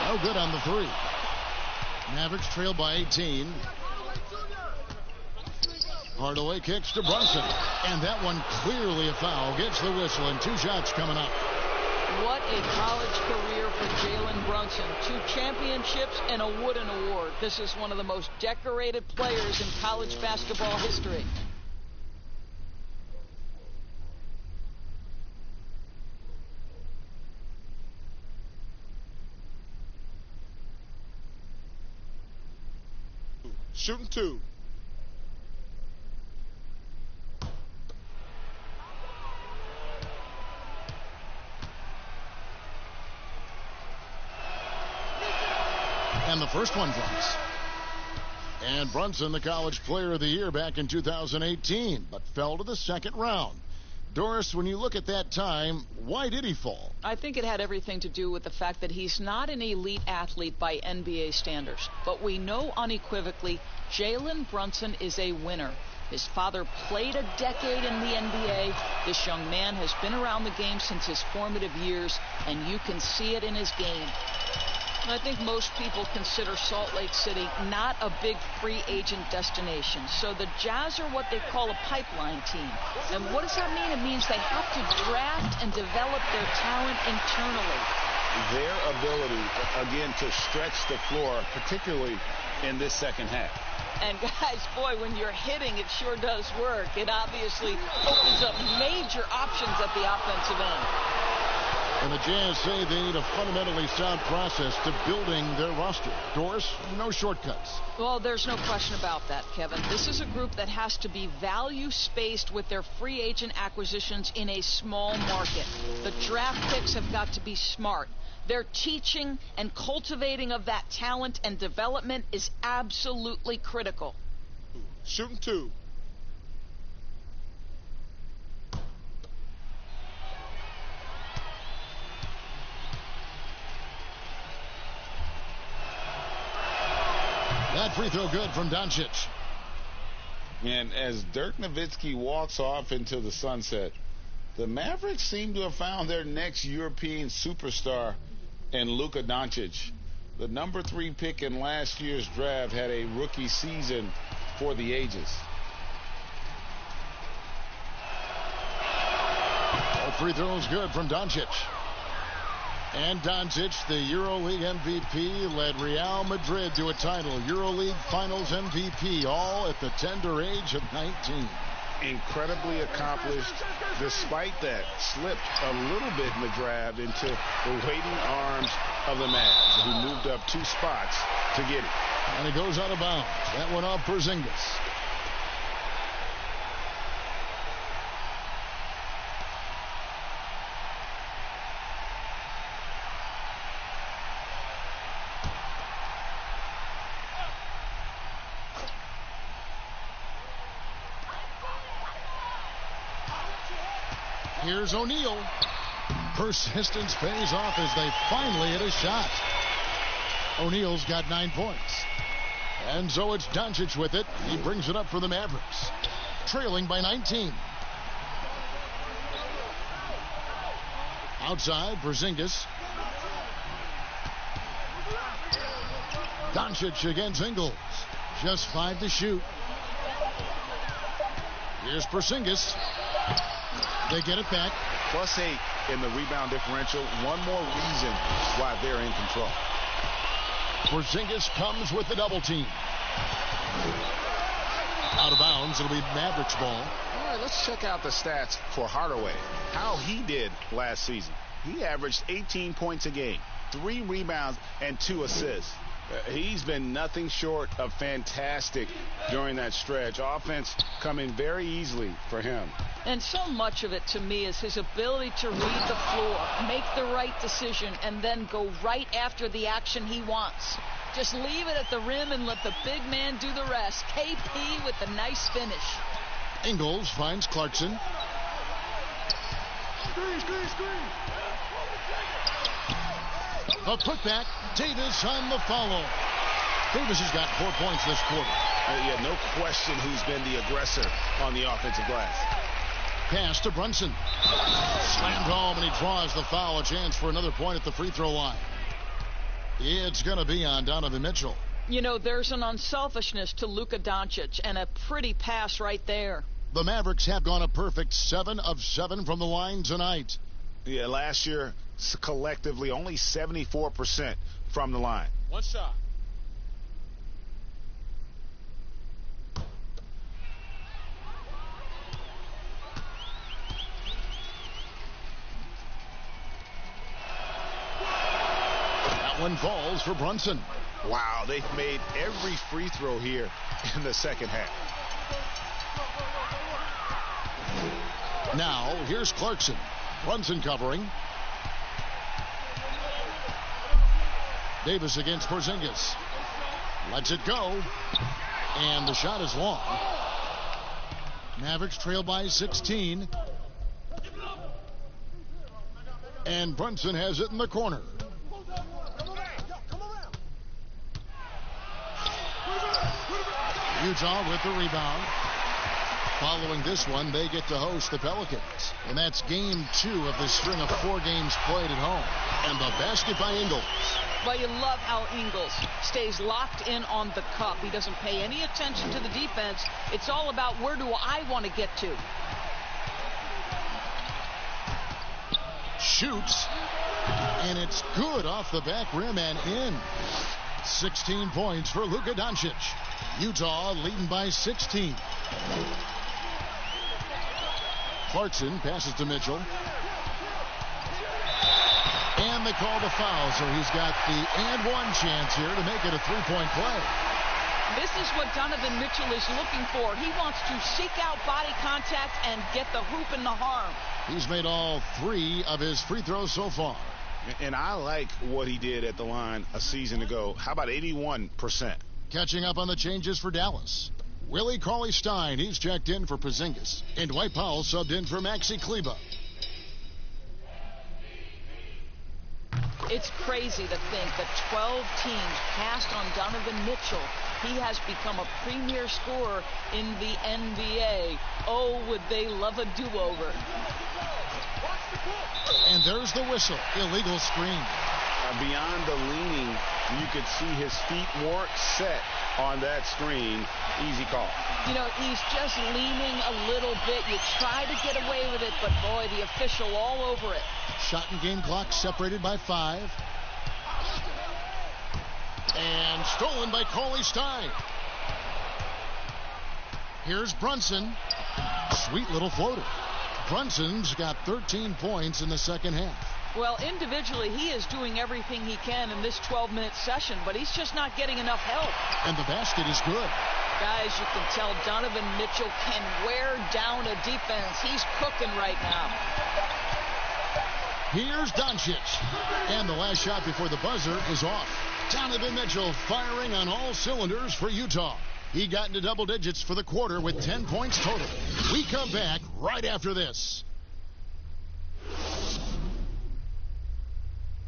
No good on the 3. Mavericks trail by 18. Hardaway kicks to Brunson. And that one clearly a foul. Gets the whistle, and 2 shots coming up. What a college career for Jalen Brunson. 2 championships and a Wooden Award. This is one of the most decorated players in college basketball history. Shooting 2. And the first one drops. And Brunson, the College Player of the Year back in 2018, but fell to the second round. Doris, when you look at that time, why did he fall? I think it had everything to do with the fact that he's not an elite athlete by NBA standards. But we know unequivocally Jalen Brunson is a winner. His father played a decade in the NBA. This young man has been around the game since his formative years, and you can see it in his game. I think most people consider Salt Lake City not a big free agent destination. So the Jazz are what they call a pipeline team. And what does that mean? It means they have to draft and develop their talent internally. Their ability, again, to stretch the floor, particularly in this second half. And guys, boy, when you're hitting, it sure does work. It obviously opens up major options at the offensive end. And the Jazz say they need a fundamentally sound process to building their roster. Doris, no shortcuts. Well, there's no question about that, Kevin. This is a group that has to be value-spaced with their free agent acquisitions in a small market. The draft picks have got to be smart. Their teaching and cultivating of that talent and development is absolutely critical. Shooting 2. That free throw good from Doncic. And as Dirk Nowitzki walks off into the sunset, the Mavericks seem to have found their next European superstar in Luka Doncic. The number 3 pick in last year's draft had a rookie season for the ages. All free throws good from Doncic. And Doncic, the EuroLeague MVP, led Real Madrid to a title. EuroLeague Finals MVP, all at the tender age of 19. Incredibly accomplished. Despite that, slipped a little bit in the draft into the waiting arms of the Mavs, who moved up 2 spots to get it. And it goes out of bounds. That went off Porzingis. Here's O'Neal. Persistence pays off as they finally hit a shot. O'Neal's got 9 points. And so it's Doncic with it. He brings it up for the Mavericks. Trailing by 19. Outside, Porzingis. Doncic against Ingles. Just 5 to shoot. Here's Porzingis. They get it back. +8 in the rebound differential. One more reason why they're in control. Porzingis comes with the double team. Out of bounds. It'll be Mavericks ball. All right, let's check out the stats for Hardaway. How he did last season. He averaged 18 points a game, 3 rebounds, and 2 assists. He's been nothing short of fantastic during that stretch. Offense coming very easily for him. And so much of it, to me, is his ability to read the floor, make the right decision, and then go right after the action he wants. Just leave it at the rim and let the big man do the rest. KP with the nice finish. Ingles finds Clarkson. Screen. A putback. Davis on the follow. Davis has got 4 points this quarter. Yeah, no question who's been the aggressor on the offensive glass. Pass to Brunson. Slammed home, and he draws the foul. A chance for another point at the free throw line. It's going to be on Donovan Mitchell. You know, there's an unselfishness to Luka Doncic, and a pretty pass right there. The Mavericks have gone a perfect 7 of 7 from the line tonight. Yeah, last year, collectively, only 74% from the line. One shot. That one falls for Brunson. Wow, they've made every free throw here in the second half. Now, here's Clarkson. Brunson covering. Davis against Porzingis. Lets it go. And the shot is long. Mavericks trail by 16. And Brunson has it in the corner. Utah with the rebound. Following this one, they get to host the Pelicans. And that's game 2 of this string of 4 games played at home. And the basket by Ingles. Well, you love how Ingles stays locked in on the cup. He doesn't pay any attention to the defense. It's all about where do I want to get to. Shoots. And it's good off the back rim and in. 16 points for Luka Doncic. Utah leading by 16. Clarkson passes to Mitchell. And they call the foul, so he's got the and one chance here to make it a 3-point play. This is what Donovan Mitchell is looking for. He wants to seek out body contact and get the hoop in the harm. He's made all 3 of his free throws so far. And I like what he did at the line a season ago. How about 81%? Catching up on the changes for Dallas. Willie Cauley-Stein, he's checked in for Porzingis. And Dwight Powell subbed in for Maxi Kleber. It's crazy to think that 12 teams passed on Donovan Mitchell. He has become a premier scorer in the NBA. Oh, would they love a do-over. And there's the whistle. Illegal screen. Beyond the leaning, you could see his feet weren't set on that screen. Easy call. You know, he's just leaning a little bit. You try to get away with it, but boy, the official all over it. Shot and game clock separated by 5. And stolen by Cauley-Stein. Here's Brunson. Sweet little floater. Brunson's got 13 points in the second half. Well, individually, he is doing everything he can in this 12-minute session, but he's just not getting enough help. And the basket is good. Guys, you can tell Donovan Mitchell can wear down a defense. He's cooking right now. Here's Doncic. And the last shot before the buzzer is off. Donovan Mitchell firing on all cylinders for Utah. He got into double digits for the quarter with 10 points total. We come back right after this.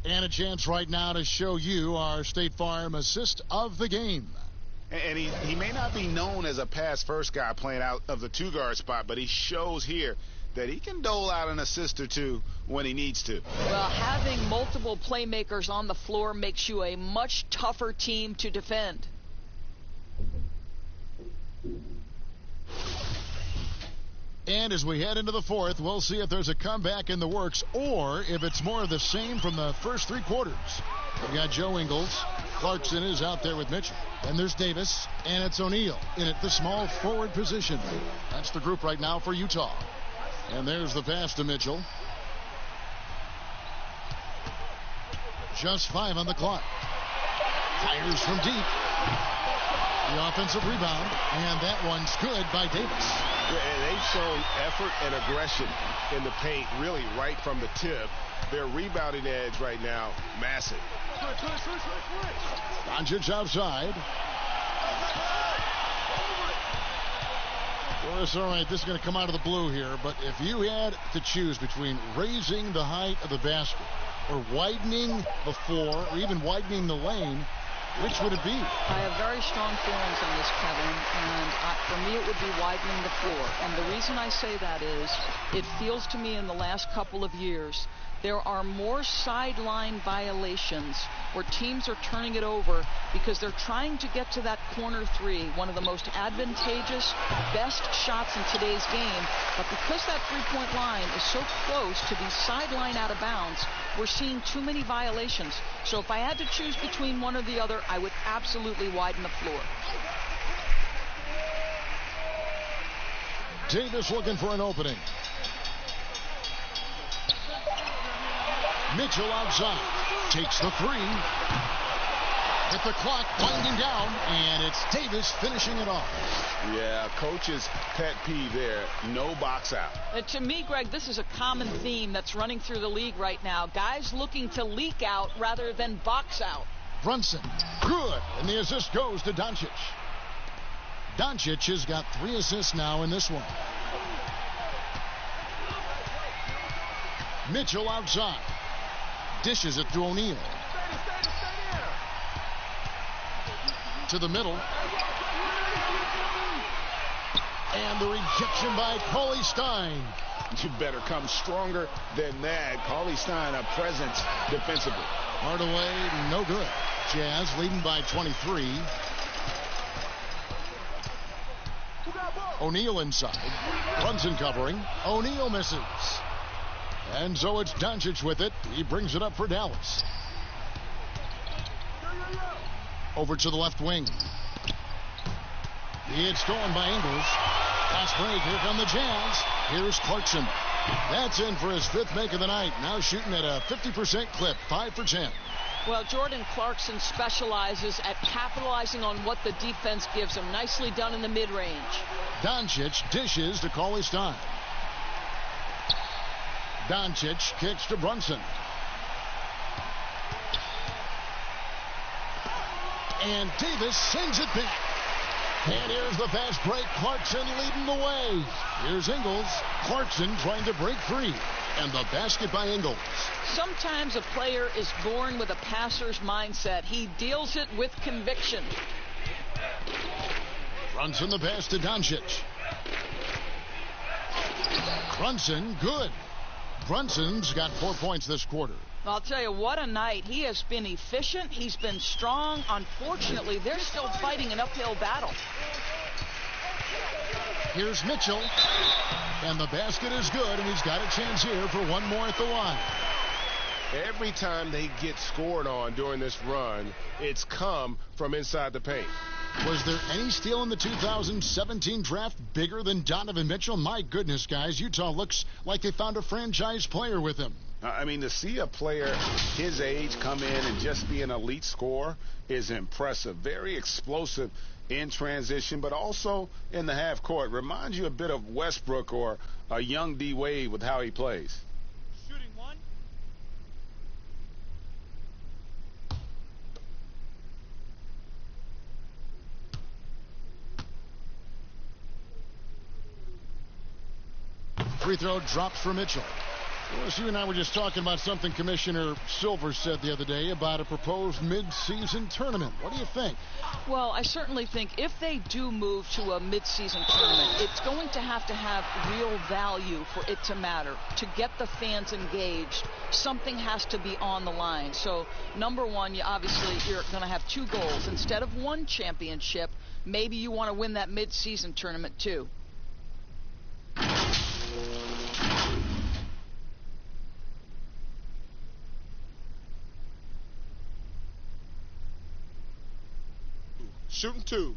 And a chance right now to show you our State Farm assist of the game. And he may not be known as a pass-first guy playing out of the 2-guard spot, but he shows here that he can dole out an assist or 2 when he needs to. Well, having multiple playmakers on the floor makes you a much tougher team to defend. And as we head into the fourth, we'll see if there's a comeback in the works or if it's more of the same from the first 3 quarters. We've got Joe Ingles. Clarkson is out there with Mitchell. Then there's Davis, and it's O'Neal in at the small forward position. That's the group right now for Utah. And there's the pass to Mitchell. Just 5 on the clock. Fires from deep. The offensive rebound, and that one's good by Davis. Yeah, and they've shown effort and aggression in the paint, really right from the tip. Their rebounding edge right now, massive. Doncic outside. Well, it's all right. This is going to come out of the blue here, but if you had to choose between raising the height of the basket or widening the floor or even widening the lane, which would it be? I have very strong feelings on this, Kevin, and for me it would be widening the floor. And the reason I say that is it feels to me in the last couple of years there are more sideline violations where teams are turning it over because they're trying to get to that corner three, one of the most advantageous, best shots in today's game. But because that three-point line is so close to the sideline out of bounds, we're seeing too many violations. So if I had to choose between one or the other, I would absolutely widen the floor. Davis looking for an opening. Mitchell outside. Takes the three. With the clock winding down, and it's Davis finishing it off. Yeah, coach's pet peeve there. No box out. To me, Greg, this is a common theme that's running through the league right now. Guys looking to leak out rather than box out. Brunson, good. And the assist goes to Doncic. Doncic has got 3 assists now in this one. Mitchell outside. Dishes it to O'Neal. To the middle. And the rejection by Cauley Stein. You better come stronger than that. Cauley Stein, a presence defensively. Hardaway, no good. Jazz leading by 23. O'Neal inside. Brunson covering. O'Neal misses. And so it's Doncic with it. He brings it up for Dallas. Over to the left wing. It's stolen by Ingles. Fast break. Here come the Jazz. Here's Clarkson. That's in for his 5th make of the night. Now shooting at a 50% clip. 5 for 10. Well, Jordan Clarkson specializes at capitalizing on what the defense gives him. Nicely done in the mid-range. Doncic dishes to Cauley Stein. Doncic kicks to Brunson. And Davis sends it back. And here's the fast break. Clarkson leading the way. Here's Ingles. Clarkson trying to break free. And the basket by Ingles. Sometimes a player is born with a passer's mindset. He deals it with conviction. Brunson the pass to Doncic. Brunson, good. Brunson's got 4 points this quarter. I'll tell you, what a night. He has been efficient. He's been strong. Unfortunately, they're still fighting an uphill battle. Here's Mitchell. And the basket is good, and he's got a chance here for one more at the line. Every time they get scored on during this run, it's come from inside the paint. Was there any steal in the 2017 draft bigger than Donovan Mitchell? My goodness, guys, Utah looks like they found a franchise player with him. I mean, to see a player his age come in and just be an elite scorer is impressive. Very explosive in transition, but also in the half court. Reminds you a bit of Westbrook or a young D. Wade with how he plays. Shooting one. Free throw drops for Mitchell. Well, you and I were just talking about something Commissioner Silver said the other day about a proposed mid-season tournament. What do you think? Well, I certainly think if they do move to a mid-season tournament, it's going to have real value for it to matter. To get the fans engaged, something has to be on the line. So, number one, you're going to have 2 goals. Instead of 1 championship, maybe you want to win that mid-season tournament too. Shooting 2.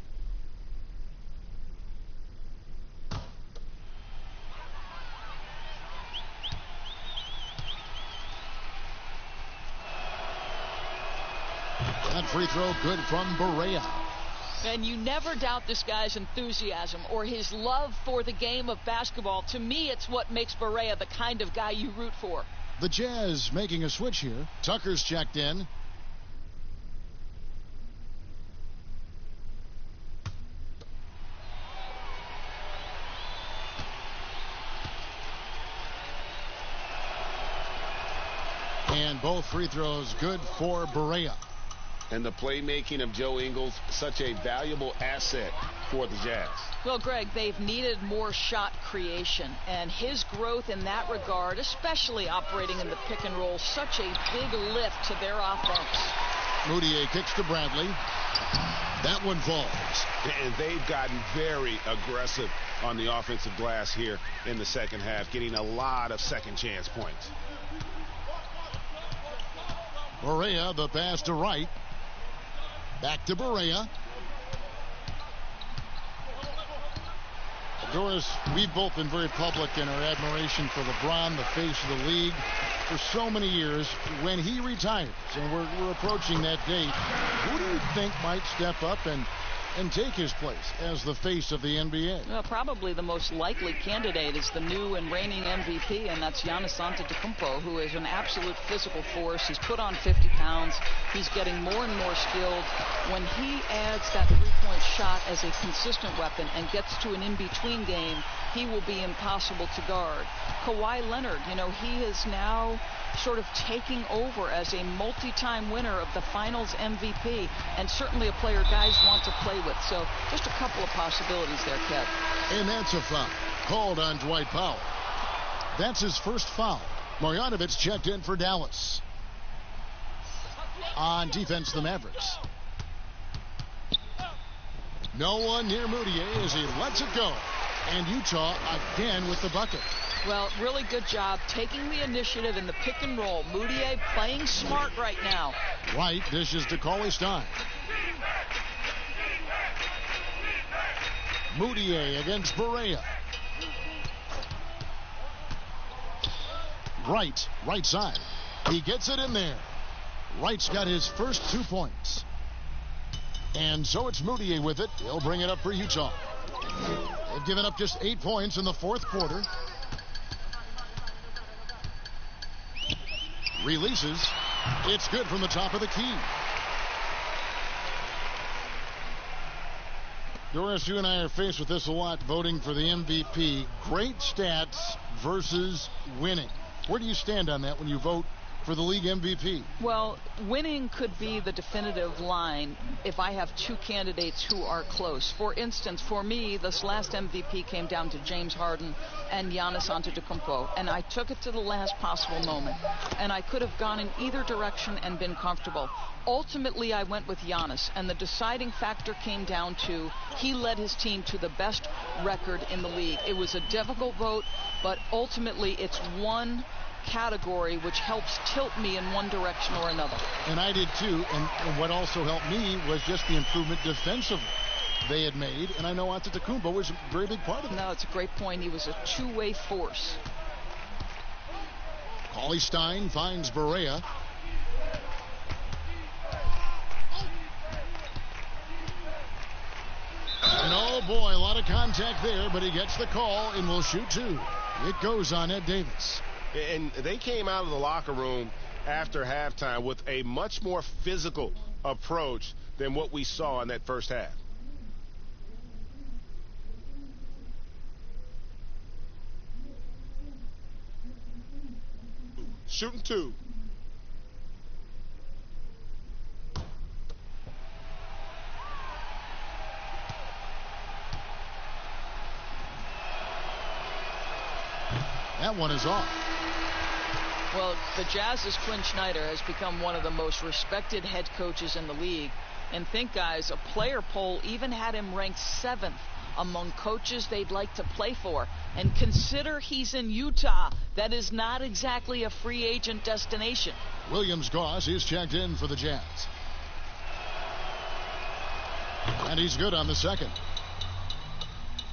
That free throw good from Barea. And you never doubt this guy's enthusiasm or his love for the game of basketball. To me, it's what makes Barea the kind of guy you root for. The Jazz making a switch here. Tucker's checked in. And both free throws good for Barea. And the playmaking of Joe Ingles, such a valuable asset for the Jazz. Well, Greg, they've needed more shot creation, and his growth in that regard, especially operating in the pick and roll, such a big lift to their offense. Moutier kicks to Bradley. That one falls. And they've gotten very aggressive on the offensive glass here in the second half, getting a lot of second chance points. Barea, the pass to Wright. Back to Barea. Doris, we've both been very public in our admiration for LeBron, the face of the league, for so many years. When he retires, and we're approaching that date, who do you think might step up and take his place as the face of the NBA? Well, probably the most likely candidate is the new and reigning MVP, and that's Giannis Antetokounmpo, who is an absolute physical force. He's put on 50 pounds. He's getting more and more skilled. When he adds that three-point shot as a consistent weapon and gets to an in-between game, he will be impossible to guard. Kawhi Leonard, he is now sort of taking over as a multi-time winner of the Finals MVP, and certainly a player guys want to play with. So just a couple of possibilities there, Kev. And that's a foul called on Dwight Powell. That's his first foul. Marjanovic checked in for Dallas. On defense, the Mavericks. No one near Moutier as he lets it go. And Utah again with the bucket. Well, really good job taking the initiative in the pick and roll. Moutier playing smart right now. Wright dishes to Cauley-Stein. Moutier against Barea. Right side. He gets it in there. Wright's got his first 2 points. And so it's Moutier with it. He'll bring it up for Utah. They've given up just 8 points in the fourth quarter. Releases. It's good from the top of the key. Doris, you and I are faced with this a lot, voting for the MVP. Great stats versus winning. Where do you stand on that when you vote for the league MVP? Well, winning could be the definitive line if I have two candidates who are close. For instance, for me, this last MVP came down to James Harden and Giannis Antetokounmpo, and I took it to the last possible moment. And I could have gone in either direction and been comfortable. Ultimately, I went with Giannis, and the deciding factor came down to he led his team to the best record in the league. It was a difficult vote, but ultimately it's one category which helps tilt me in one direction or another. And I did too, and what also helped me was just the improvement defensively they had made, and I know Antetokounmpo was a very big part of it. No, it's a great point. He was a two-way force. Cauley-Stein finds Barea. And oh boy, a lot of contact there, but he gets the call and will shoot two. It goes on Ed Davis. And they came out of the locker room after halftime with a much more physical approach than what we saw in that first half. Shooting two. That one is off. Well, the Jazz's Quinn Snyder has become one of the most respected head coaches in the league. And think, guys, a player poll even had him ranked 7th among coaches they'd like to play for. And consider he's in Utah. That is not exactly a free agent destination. Williams-Goss is checked in for the Jazz. And he's good on the second.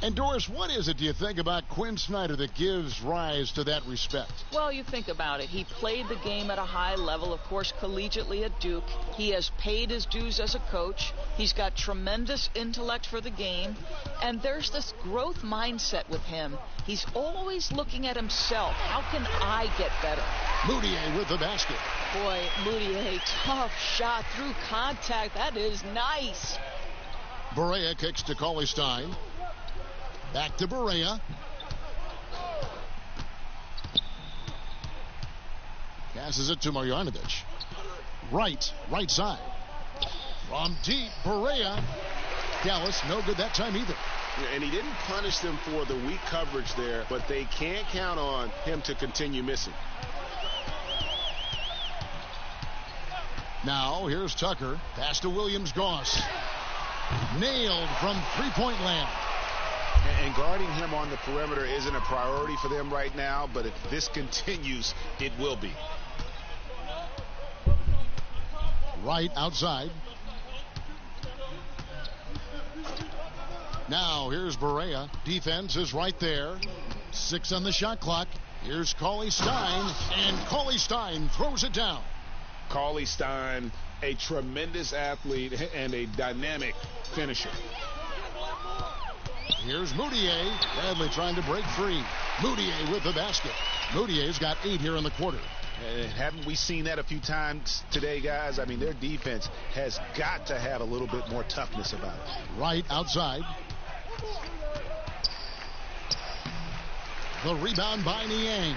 And Doris, what is it, do you think, about Quinn Snyder that gives rise to that respect? Well, you think about it. He played the game at a high level, of course, collegiately at Duke. He has paid his dues as a coach. He's got tremendous intellect for the game. And there's this growth mindset with him. He's always looking at himself. How can I get better? Moutier with the basket. Boy, Moutier, tough shot through contact. That is nice. Barea kicks to Cauley Stein. Back to Barea. Passes it to Marjanovic. Right side. From deep, Barea. Dallas, no good that time either. And he didn't punish them for the weak coverage there, but they can't count on him to continue missing. Now, here's Tucker. Pass to Williams-Goss. Nailed from three-point land. And guarding him on the perimeter isn't a priority for them right now, but if this continues, it will be. Right outside. Now, here's Barea. Defense is right there. 6 on the shot clock. Here's Cauley Stein, and Cauley Stein throws it down. Cauley Stein, a tremendous athlete and a dynamic finisher. Here's Moutier. Bradley trying to break free. Moutier with the basket. Moutier's got 8 here in the quarter. And haven't we seen that a few times today, guys? I mean, their defense has got to have a little bit more toughness about it. Right outside. The rebound by Niang.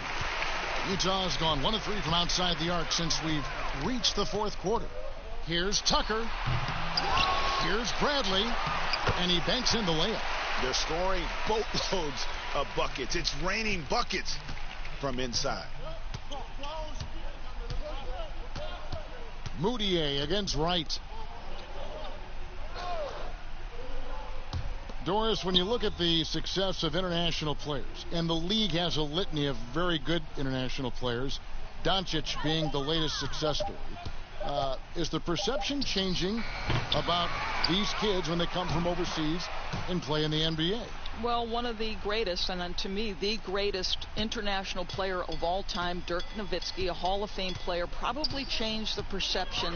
Utah's gone 1 of 3 from outside the arc since we've reached the fourth quarter. Here's Tucker. Here's Bradley. And he banks in the layup. They're scoring boatloads of buckets. It's raining buckets from inside. Moutier against Wright. Doris, when you look at the success of international players, and the league has a litany of very good international players, Doncic being the latest success story, is the perception changing about these kids when they come from overseas and play in the NBA? Well, one of the greatest, and to me, the greatest international player of all time, Dirk Nowitzki, a Hall of Fame player, probably changed the perception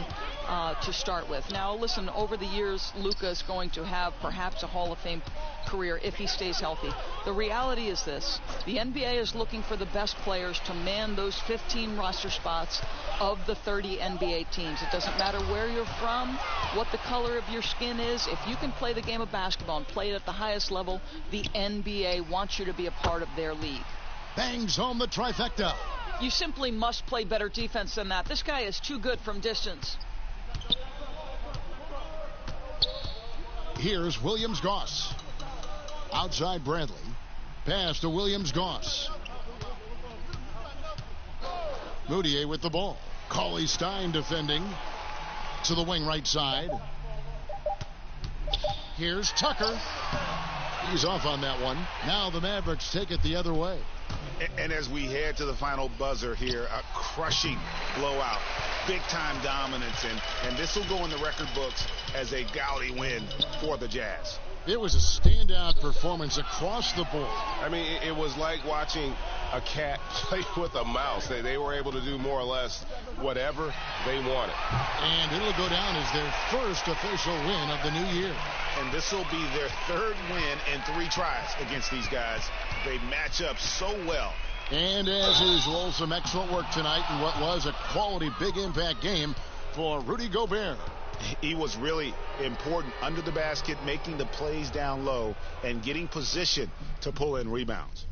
to start with. Now, listen, over the years, Luka is going to have perhaps a Hall of Fame career if he stays healthy. The reality is this. The NBA is looking for the best players to man those 15 roster spots of the 30 NBA teams. It doesn't matter where you're from, what the color of your skin is. If you can play the game of basketball and play it at the highest level, the NBA wants you to be a part of their league. Bangs home the trifecta. You simply must play better defense than that. This guy is too good from distance. Here's Williams-Goss. Outside Bradley. Pass to Williams-Goss. Moutier with the ball. Cauley Stein defending. To the wing right side. Here's Tucker. He's off on that one. Now the Mavericks take it the other way. And as we head to the final buzzer here, a crushing blowout, big-time dominance, and this will go in the record books as a gaudy win for the Jazz. It was a standout performance across the board. I mean, it was like watching a cat play with a mouse. They were able to do more or less whatever they wanted. And it'll go down as their first official win of the new year. And this will be their third win in 3 tries against these guys. They match up so well. And as usual, some excellent work tonight in what was a quality big impact game for Rudy Gobert. He was really important under the basket, making the plays down low and getting position to pull in rebounds.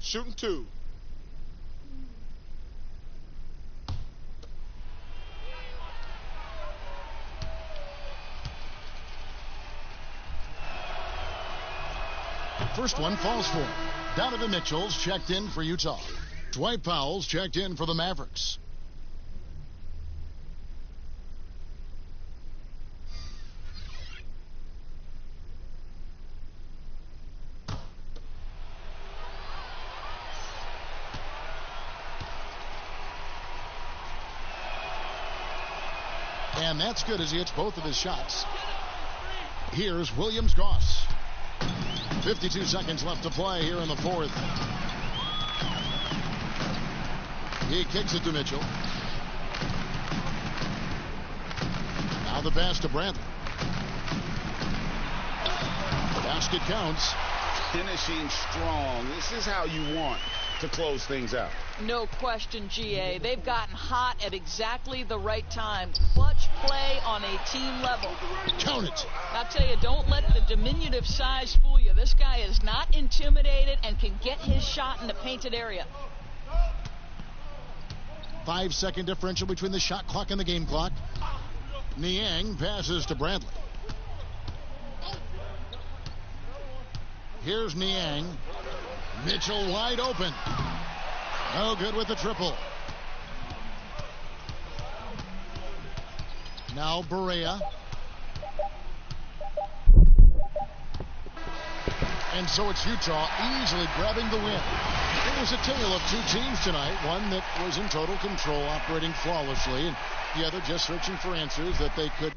Shooting 2. First one falls for him. Donovan Mitchell's checked in for Utah. Dwight Powell's checked in for the Mavericks. And that's good as he hits both of his shots. Here's Williams-Goss. 52 seconds left to play here in the fourth. He kicks it to Mitchell. Now the pass to Bradley. Basket counts. Finishing strong. This is how you want to close things out. No question, GA. They've gotten hot at exactly the right time. Clutch play on a team level. Count it. I'll tell you, don't let the diminutive size fool you. This guy is not intimidated and can get his shot in the painted area. 5-second differential between the shot clock and the game clock. Niang passes to Bradley. Here's Niang. Mitchell wide open. No good with the triple. Now Barea. And so it's Utah easily grabbing the win. It was a tale of two teams tonight. One that was in total control, operating flawlessly, and the other just searching for answers that they could